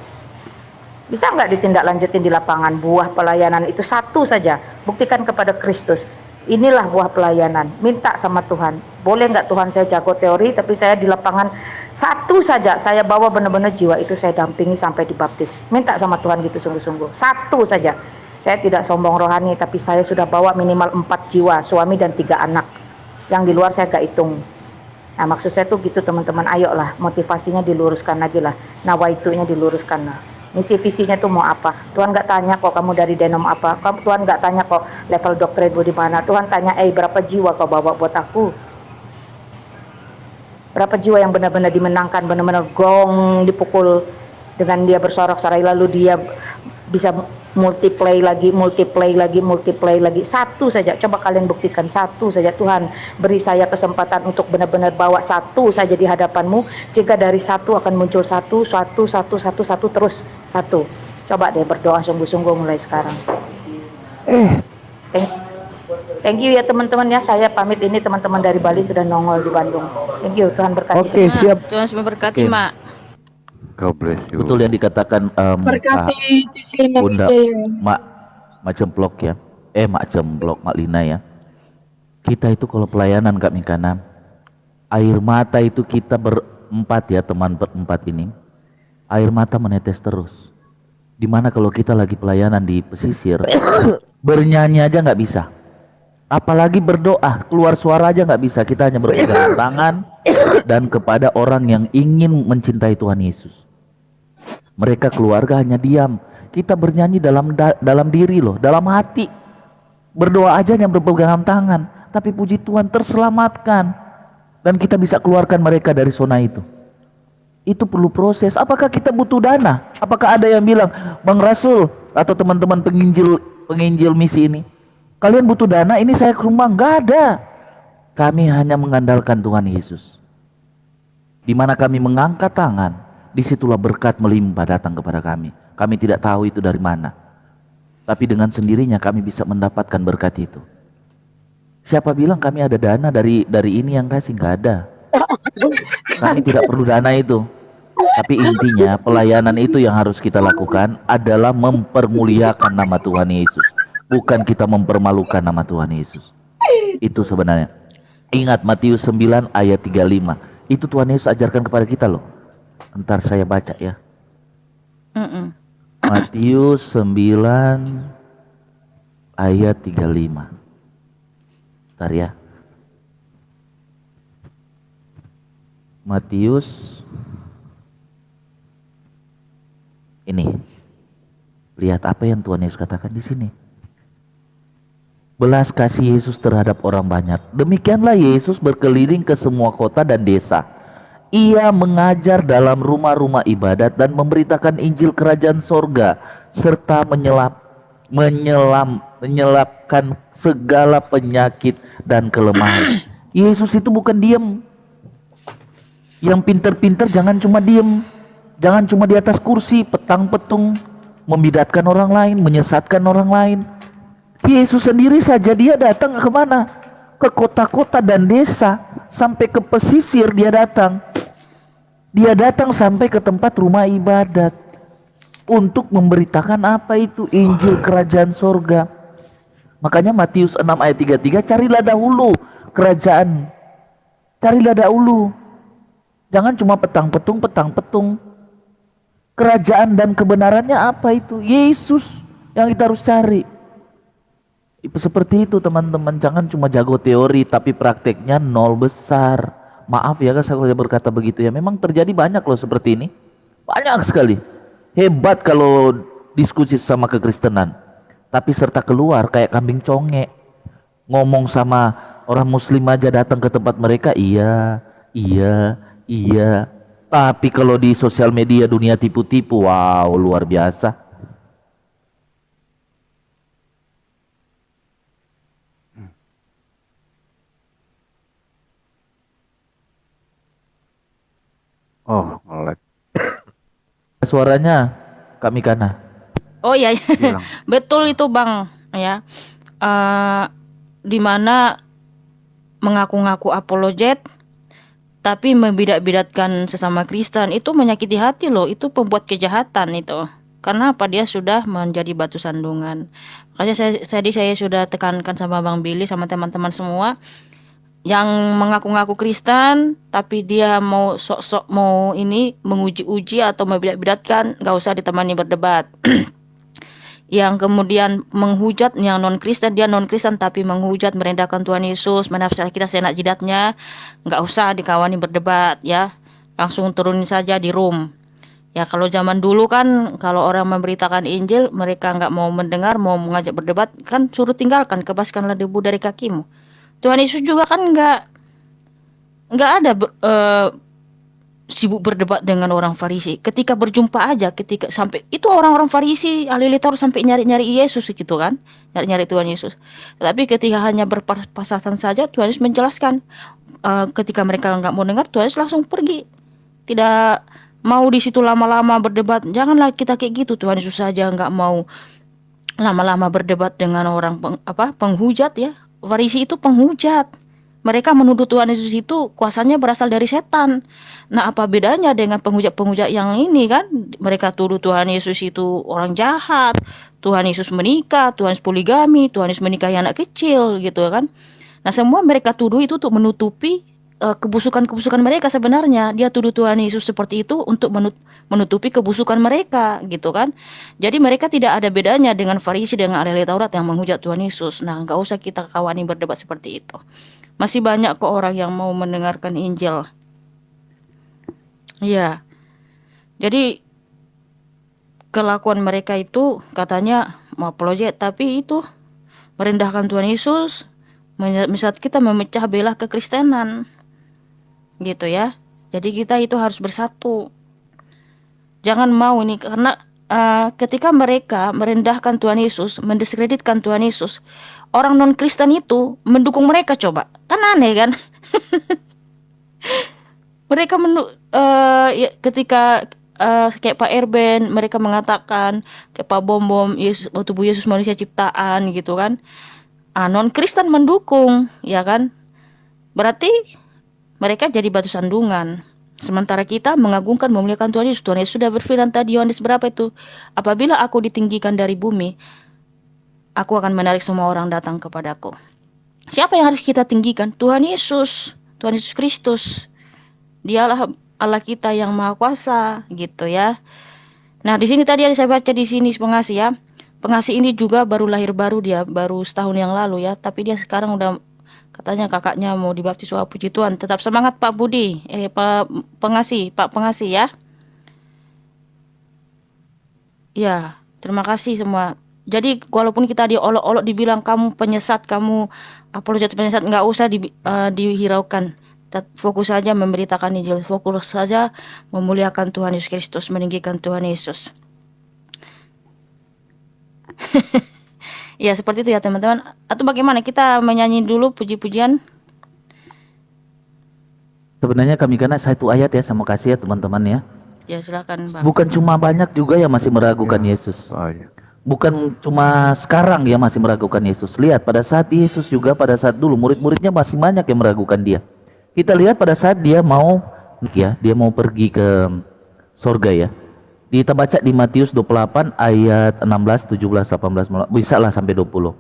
Bisa nggak ditindaklanjutin di lapangan? Buah pelayanan itu satu saja. Buktikan kepada Kristus. Inilah buah pelayanan. Minta sama Tuhan. Boleh nggak Tuhan, saya jago teori, tapi saya di lapangan satu saja. Saya bawa benar-benar jiwa itu, saya dampingi sampai dibaptis. Minta sama Tuhan gitu sungguh-sungguh. Satu saja. Saya tidak sombong rohani, tapi saya sudah bawa minimal 4 jiwa, suami dan 3 anak. Yang di luar saya gak hitung. Nah maksud saya tuh gitu teman-teman. Ayolah, motivasinya diluruskan lagi lah. Nawaitunya diluruskan lah. Misi visinya tuh mau apa? Tuhan nggak tanya kok kamu dari denom apa. Tuhan nggak tanya kok level doktoratmu di mana. Tuhan tanya, berapa jiwa kau bawa buat aku? Berapa jiwa yang benar-benar dimenangkan, benar-benar gong dipukul dengan dia bersorak-sorai, lalu dia bisa multiply lagi. Satu saja, coba kalian buktikan, satu saja. Tuhan beri saya kesempatan untuk benar-benar bawa satu saja di hadapanmu, sehingga dari satu akan muncul satu terus satu. Coba deh berdoa sungguh-sungguh mulai sekarang. Thank you ya teman-teman ya. Saya pamit, ini teman-teman dari Bali sudah nongol di Bandung. Thank you, Tuhan berkati. Oke, siap. Tuhan memberkati, Mak. God bless you. Betul yang dikatakan Berkati Bunda Mak Cemplok ya. Mak Cemplok, Mak Lina ya. Kita itu kalau pelayanan Kak Mikana, air mata itu kita berempat ya, teman berempat ini. Air mata menetes terus. Dimana kalau kita lagi pelayanan di pesisir, bernyanyi aja nggak bisa. Apalagi berdoa, keluar suara aja nggak bisa. Kita hanya berpegangan tangan dan kepada orang yang ingin mencintai Tuhan Yesus. Mereka keluarga hanya diam. Kita bernyanyi dalam diri loh, dalam hati. Berdoa aja hanya berpegangan tangan. Tapi puji Tuhan terselamatkan. Dan kita bisa keluarkan mereka dari zona itu. Itu perlu proses. Apakah kita butuh dana? Apakah ada yang bilang, Bang Rasul atau teman-teman penginjil misi ini, kalian butuh dana, ini saya ke rumah? Nggak ada. Kami hanya mengandalkan Tuhan Yesus. Di mana kami mengangkat tangan, disitulah berkat melimpah datang kepada kami. Kami tidak tahu itu dari mana. Tapi dengan sendirinya kami bisa mendapatkan berkat itu. Siapa bilang kami ada dana dari ini yang kasih? Nggak ada. Kami tidak perlu dana itu. Tapi intinya pelayanan itu yang harus kita lakukan adalah mempermuliakan nama Tuhan Yesus. Bukan kita mempermalukan nama Tuhan Yesus. Itu sebenarnya. Ingat Matius 9 ayat 35. Itu Tuhan Yesus ajarkan kepada kita loh. Ntar saya baca ya. Matius 9 ayat 35. Ntar ya. Matius ini. Lihat apa yang Tuhan Yesus katakan di sini. Belas kasih Yesus terhadap orang banyak. Demikianlah Yesus berkeliling ke semua kota dan desa. Ia mengajar dalam rumah-rumah ibadat dan memberitakan Injil Kerajaan Sorga serta menyelapkan segala penyakit dan kelemahan. Yesus itu bukan diam. Yang pinter-pinter jangan cuma diem, jangan cuma di atas kursi petang-petung membidatkan orang lain, menyesatkan orang lain. Yesus sendiri saja dia datang ke mana? Ke kota-kota dan desa, sampai ke pesisir dia datang. Dia datang sampai ke tempat rumah ibadat untuk memberitakan apa itu Injil Kerajaan Sorga. Makanya Matius 6 ayat 33, carilah dahulu kerajaan. Carilah dahulu. Jangan cuma petang-petung. Kerajaan dan kebenarannya apa itu? Yesus yang kita harus cari. Seperti itu teman-teman. Jangan cuma jago teori tapi prakteknya nol besar. Maaf ya kalau saya berkata begitu ya. Memang terjadi banyak loh seperti ini. Banyak sekali. Hebat kalau diskusi sama kekristenan. Tapi serta keluar kayak kambing conge. Ngomong sama orang muslim aja datang ke tempat mereka. Iya. Tapi kalau di sosial media dunia tipu-tipu, wow, luar biasa. Oh, ngelag. Suaranya kami kana. Oh iya, Hilang. betul itu Bang ya. Di mana mengaku-ngaku apologet tapi membidat-bidatkan sesama Kristen itu menyakiti hati loh, itu pembuat kejahatan itu. Karena apa? Dia sudah menjadi batu sandungan. Makanya saya sudah tekankan sama Bang Billy sama teman-teman semua yang mengaku-ngaku Kristen tapi dia mau sok-sok mau ini menguji-uji atau membidat-bidatkan, nggak usah ditemani berdebat. Yang kemudian menghujat yang non Kristen, dia non Kristen tapi menghujat merendahkan Tuhan Yesus, menafsirkan kita seenak jidatnya, nggak usah dikawani berdebat ya, langsung turunin saja di room ya. Kalau zaman dulu kan kalau orang memberitakan Injil mereka nggak mau mendengar, mau mengajak berdebat kan suruh tinggalkan, kebaskanlah debu dari kakimu. Tuhan Yesus juga kan nggak ada sibuk berdebat dengan orang Farisi. Ketika berjumpa aja, ketika sampai itu orang-orang Farisi ahli Taurat sampai nyari-nyari Yesus gitu kan, nyari-nyari Tuhan Yesus. Tapi ketika hanya berpapasan saja, Tuhan Yesus menjelaskan. Ketika mereka nggak mau dengar, Tuhan Yesus langsung pergi. Tidak mau di situ lama-lama berdebat. Janganlah kita kayak gitu. Tuhan Yesus saja nggak mau lama-lama berdebat dengan orang penghujat ya. Farisi itu penghujat. Mereka menuduh Tuhan Yesus itu kuasanya berasal dari setan. Nah, apa bedanya dengan penghujat-penghujat yang ini kan? Mereka tuduh Tuhan Yesus itu orang jahat, Tuhan Yesus menikah, Tuhan Yesus poligami, Tuhan Yesus menikahi anak kecil gitu kan. Nah, semua mereka tuduh itu untuk menutupi kebusukan-kebusukan mereka sebenarnya. Dia tuduh Tuhan Yesus seperti itu untuk menutupi kebusukan mereka gitu kan. Jadi mereka tidak ada bedanya dengan Farisi dengan ahli Taurat yang menghujat Tuhan Yesus. Nah, nggak usah kita kawani berdebat seperti itu. Masih banyak kok orang yang mau mendengarkan Injil. Ya. Jadi kelakuan mereka itu katanya mau apologet tapi itu merendahkan Tuhan Yesus. Misal kita memecah belah kekristenan. Gitu ya. Jadi kita itu harus bersatu. Jangan mau ini karena ketika mereka merendahkan Tuhan Yesus, mendiskreditkan Tuhan Yesus, orang non-Kristen itu mendukung mereka coba. Kan aneh kan? Mereka ya, ketika kayak Pak Erben mereka mengatakan kayak Pak Bom Yesus, tubuh Yesus manusia ciptaan gitu kan. Non-Kristen mendukung, ya kan? Berarti mereka jadi batu sandungan. Sementara kita mengagungkan, memuliakan Tuhan Yesus. Tuhan Yesus sudah berfirman tadi, Yohanes berapa itu? Apabila aku ditinggikan dari bumi, aku akan menarik semua orang datang kepadaku. Siapa yang harus kita tinggikan? Tuhan Yesus. Tuhan Yesus Kristus. Dialah Allah kita yang maha kuasa, gitu ya. Nah, di sini tadi ada saya baca di sini pengasih ya. Pengasih ini juga baru lahir baru, dia baru setahun yang lalu ya, tapi dia sekarang udah katanya kakaknya mau dibaptis. Wah, puji Tuhan. Tetap semangat Pak Budi. Pak Pengasih ya. Ya, terima kasih semua. Jadi walaupun kita diolok-olok dibilang kamu penyesat, kamu apologet penyesat, nggak usah dihiraukan. Fokus saja memberitakan Injil, fokus saja memuliakan Tuhan Yesus Kristus, meninggikan Tuhan Yesus. Ya seperti itu ya teman-teman. Atau bagaimana kita menyanyi dulu puji-pujian? Sebenarnya kami karena satu ayat ya, sama kasih ya teman-teman ya. Ya silakan Bang. Bukan cuma banyak juga yang masih meragukan Yesus. Bukan cuma sekarang ya masih meragukan Yesus. Lihat pada saat Yesus juga, pada saat dulu murid-muridnya masih banyak yang meragukan dia. Kita lihat pada saat dia mau pergi ke sorga ya. Kita baca di Matius 28 ayat 16, 17, 18, bisa lah sampai 20.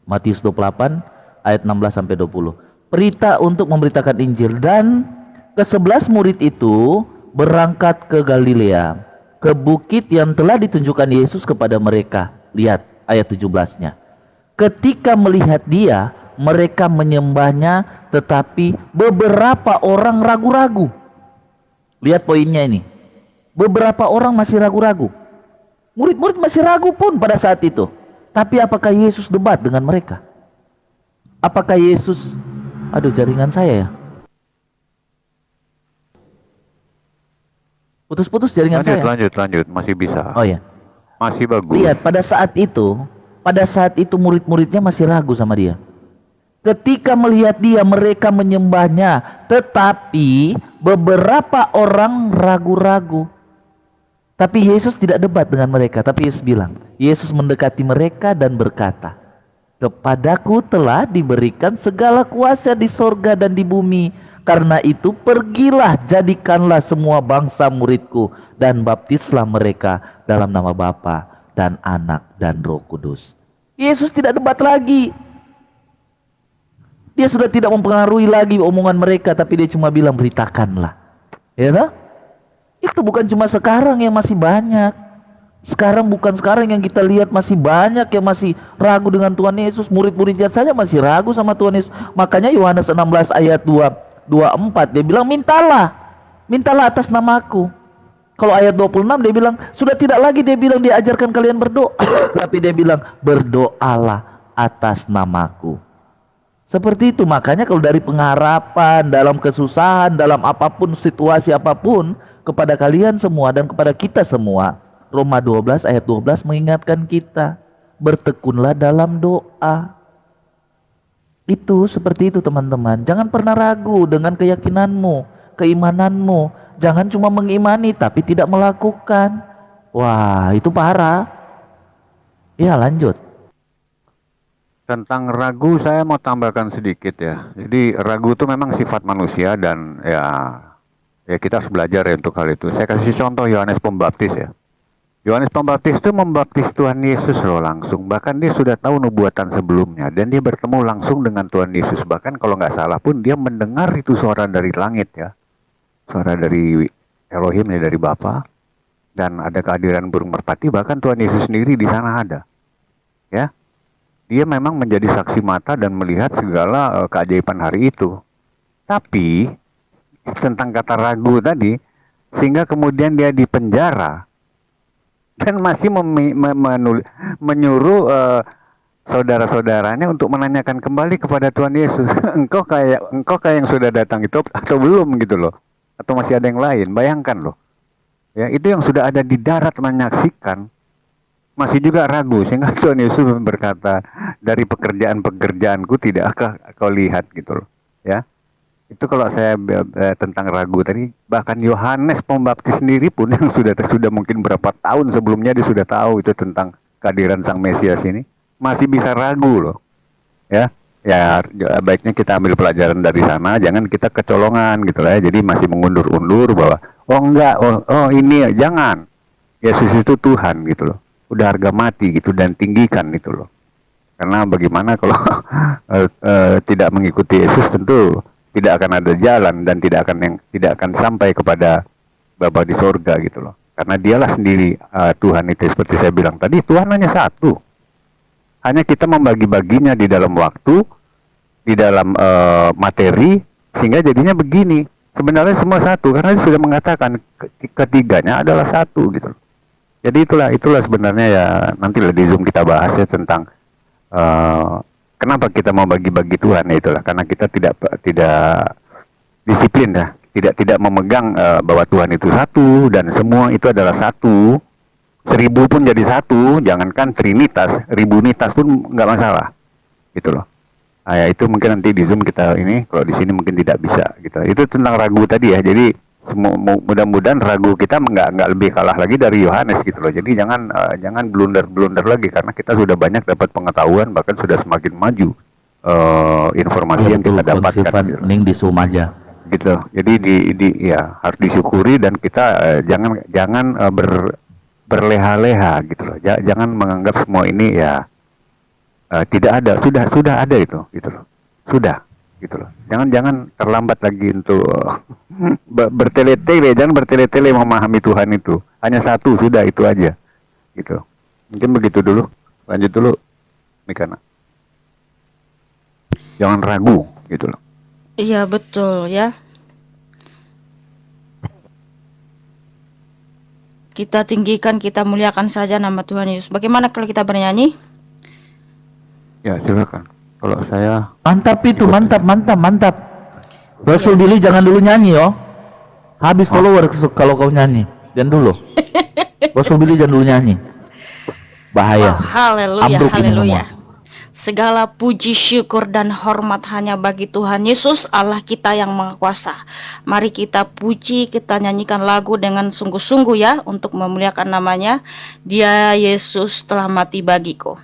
Matius 28 ayat 16 sampai 20. Perintah untuk memberitakan Injil, dan ke-11 murid itu berangkat ke Galilea, ke bukit yang telah ditunjukkan Yesus kepada mereka. Lihat ayat 17-nya. Ketika melihat dia, mereka menyembahnya, tetapi beberapa orang ragu-ragu. Lihat poinnya ini. Beberapa orang masih ragu-ragu. Murid-murid masih ragu pun pada saat itu. Tapi apakah Yesus debat dengan mereka? Apakah Yesus... Aduh, jaringan saya ya. Putus-putus jaringan saya. Lanjut. Masih bisa. Oh ya. Masih bagus. Lihat pada saat itu murid-muridnya masih ragu sama dia. Ketika melihat dia, mereka menyembahnya, tetapi beberapa orang ragu-ragu. Tapi Yesus tidak debat dengan mereka, tapi Yesus bilang, Yesus mendekati mereka dan berkata, kepadaku telah diberikan segala kuasa di sorga dan di bumi. Karena itu pergilah, jadikanlah semua bangsa muridku, dan baptislah mereka dalam nama Bapa dan Anak dan Roh Kudus. Yesus tidak debat lagi. Dia sudah tidak mempengaruhi lagi omongan mereka, tapi dia cuma bilang beritakanlah. Ya toh? Itu bukan cuma sekarang yang masih banyak. Bukan sekarang yang kita lihat masih banyak yang masih ragu dengan Tuhan Yesus. Murid-muridnya saja masih ragu sama Tuhan Yesus. Makanya Yohanes 16 ayat 24 dia bilang mintalah atas namaku. Kalau ayat 26 dia bilang sudah tidak lagi dia bilang dia ajarkan kalian berdoa, tapi dia bilang berdoalah atas namaku. Seperti itu. Makanya kalau dari pengharapan, dalam kesusahan, dalam apapun, situasi apapun, kepada kalian semua dan kepada kita semua, Roma 12 ayat 12 mengingatkan kita, bertekunlah dalam doa. Itu seperti itu teman-teman. Jangan pernah ragu dengan keyakinanmu, keimananmu. Jangan cuma mengimani tapi tidak melakukan. Wah, itu parah. Ya, lanjut. Tentang ragu saya mau tambahkan sedikit ya. Jadi ragu itu memang sifat manusia dan ya kita harus belajar ya untuk hal itu. Saya kasih contoh Yohanes Pembaptis ya. Yohanes Pembaptis itu membaptis Tuhan Yesus loh langsung. Bahkan dia sudah tahu nubuatan sebelumnya dan dia bertemu langsung dengan Tuhan Yesus. Bahkan kalau nggak salah pun dia mendengar itu suara dari langit ya. Suara dari Elohim ya, dari Bapa. Dan ada kehadiran burung merpati, bahkan Tuhan Yesus sendiri di sana ada. Ya. Dia memang menjadi saksi mata dan melihat segala keajaiban hari itu. Tapi tentang kata ragu tadi, sehingga kemudian dia dipenjara dan masih menyuruh saudara-saudaranya untuk menanyakan kembali kepada Tuhan Yesus, engkau kayak yang sudah datang itu atau belum gitu loh, atau masih ada yang lain. Bayangkan loh, ya itu yang sudah ada di darat menyaksikan masih juga ragu, sehingga Tuhan Yesus berkata, dari pekerjaan-pekerjaanku tidakkah kau lihat gitu loh, ya. Itu kalau saya tentang ragu tadi, bahkan Yohanes Pembaptis sendiri pun yang sudah mungkin berapa tahun sebelumnya dia sudah tahu itu tentang kehadiran Sang Mesias ini, masih bisa ragu loh, ya. ya baiknya kita ambil pelajaran dari sana, jangan kita kecolongan gitu lah ya. Jadi masih mengundur-undur bahwa oh enggak, oh ini jangan. Yesus itu Tuhan gitu loh. Udah harga mati gitu dan tinggikan itu loh. Karena bagaimana kalau tidak mengikuti Yesus, tentu tidak akan ada jalan dan tidak akan sampai kepada Bapa di sorga gitu loh. Karena dialah sendiri Tuhan itu, seperti saya bilang tadi, Tuhan hanya satu. Hanya kita membagi-baginya di dalam waktu, di dalam materi, sehingga jadinya begini. Sebenarnya semua satu, karena dia sudah mengatakan ketiganya adalah satu gitu loh. Jadi itulah sebenarnya ya, nanti di Zoom kita bahas ya tentang kenapa kita mau bagi-bagi Tuhan, ya itulah karena kita tidak disiplin ya, tidak memegang bahwa Tuhan itu satu dan semua itu adalah satu. 1000 pun jadi satu, jangankan trinitas, ribunitas pun nggak masalah, gitu loh. Nah, ya itu mungkin nanti di Zoom kita ini, kalau di sini mungkin tidak bisa, gitu. Itu tentang ragu tadi ya. Jadi mudah-mudahan ragu kita nggak lebih kalah lagi dari Yohanes, gitu loh. Jadi jangan blunder lagi, karena kita sudah banyak dapat pengetahuan, bahkan sudah semakin maju informasi yang kita dapatkan. Gitu. Ning di Zoom aja. Gitu. Jadi ya harus disyukuri dan kita jangan berleha-leha gitu loh. Jangan menganggap semua ini ya tidak ada. Sudah ada itu gitu loh. Sudah gitu loh. Jangan terlambat lagi untuk bertele-tele, jangan bertele-tele memahami Tuhan itu. Hanya satu, sudah itu aja. Gitu. Mungkin begitu dulu. Lanjut dulu Mikana. Jangan ragu gitu loh. Iya betul ya. Kita tinggikan, kita muliakan saja nama Tuhan Yesus. Bagaimana kalau kita bernyanyi? Ya silakan. Kalau saya Mantap itu, mantap. Rasul Billy jangan dulu nyanyi yo. Habis follower kalau kau nyanyi. Jangan dulu. Rasul Billy jangan dulu nyanyi. Bahaya. Oh, haleluya, Ambruk ini haleluya. semua. Segala puji, syukur, dan hormat hanya bagi Tuhan Yesus, Allah kita yang Maha Kuasa. Mari kita puji, kita nyanyikan lagu dengan sungguh-sungguh ya, untuk memuliakan namanya. Dia Yesus telah mati bagiku.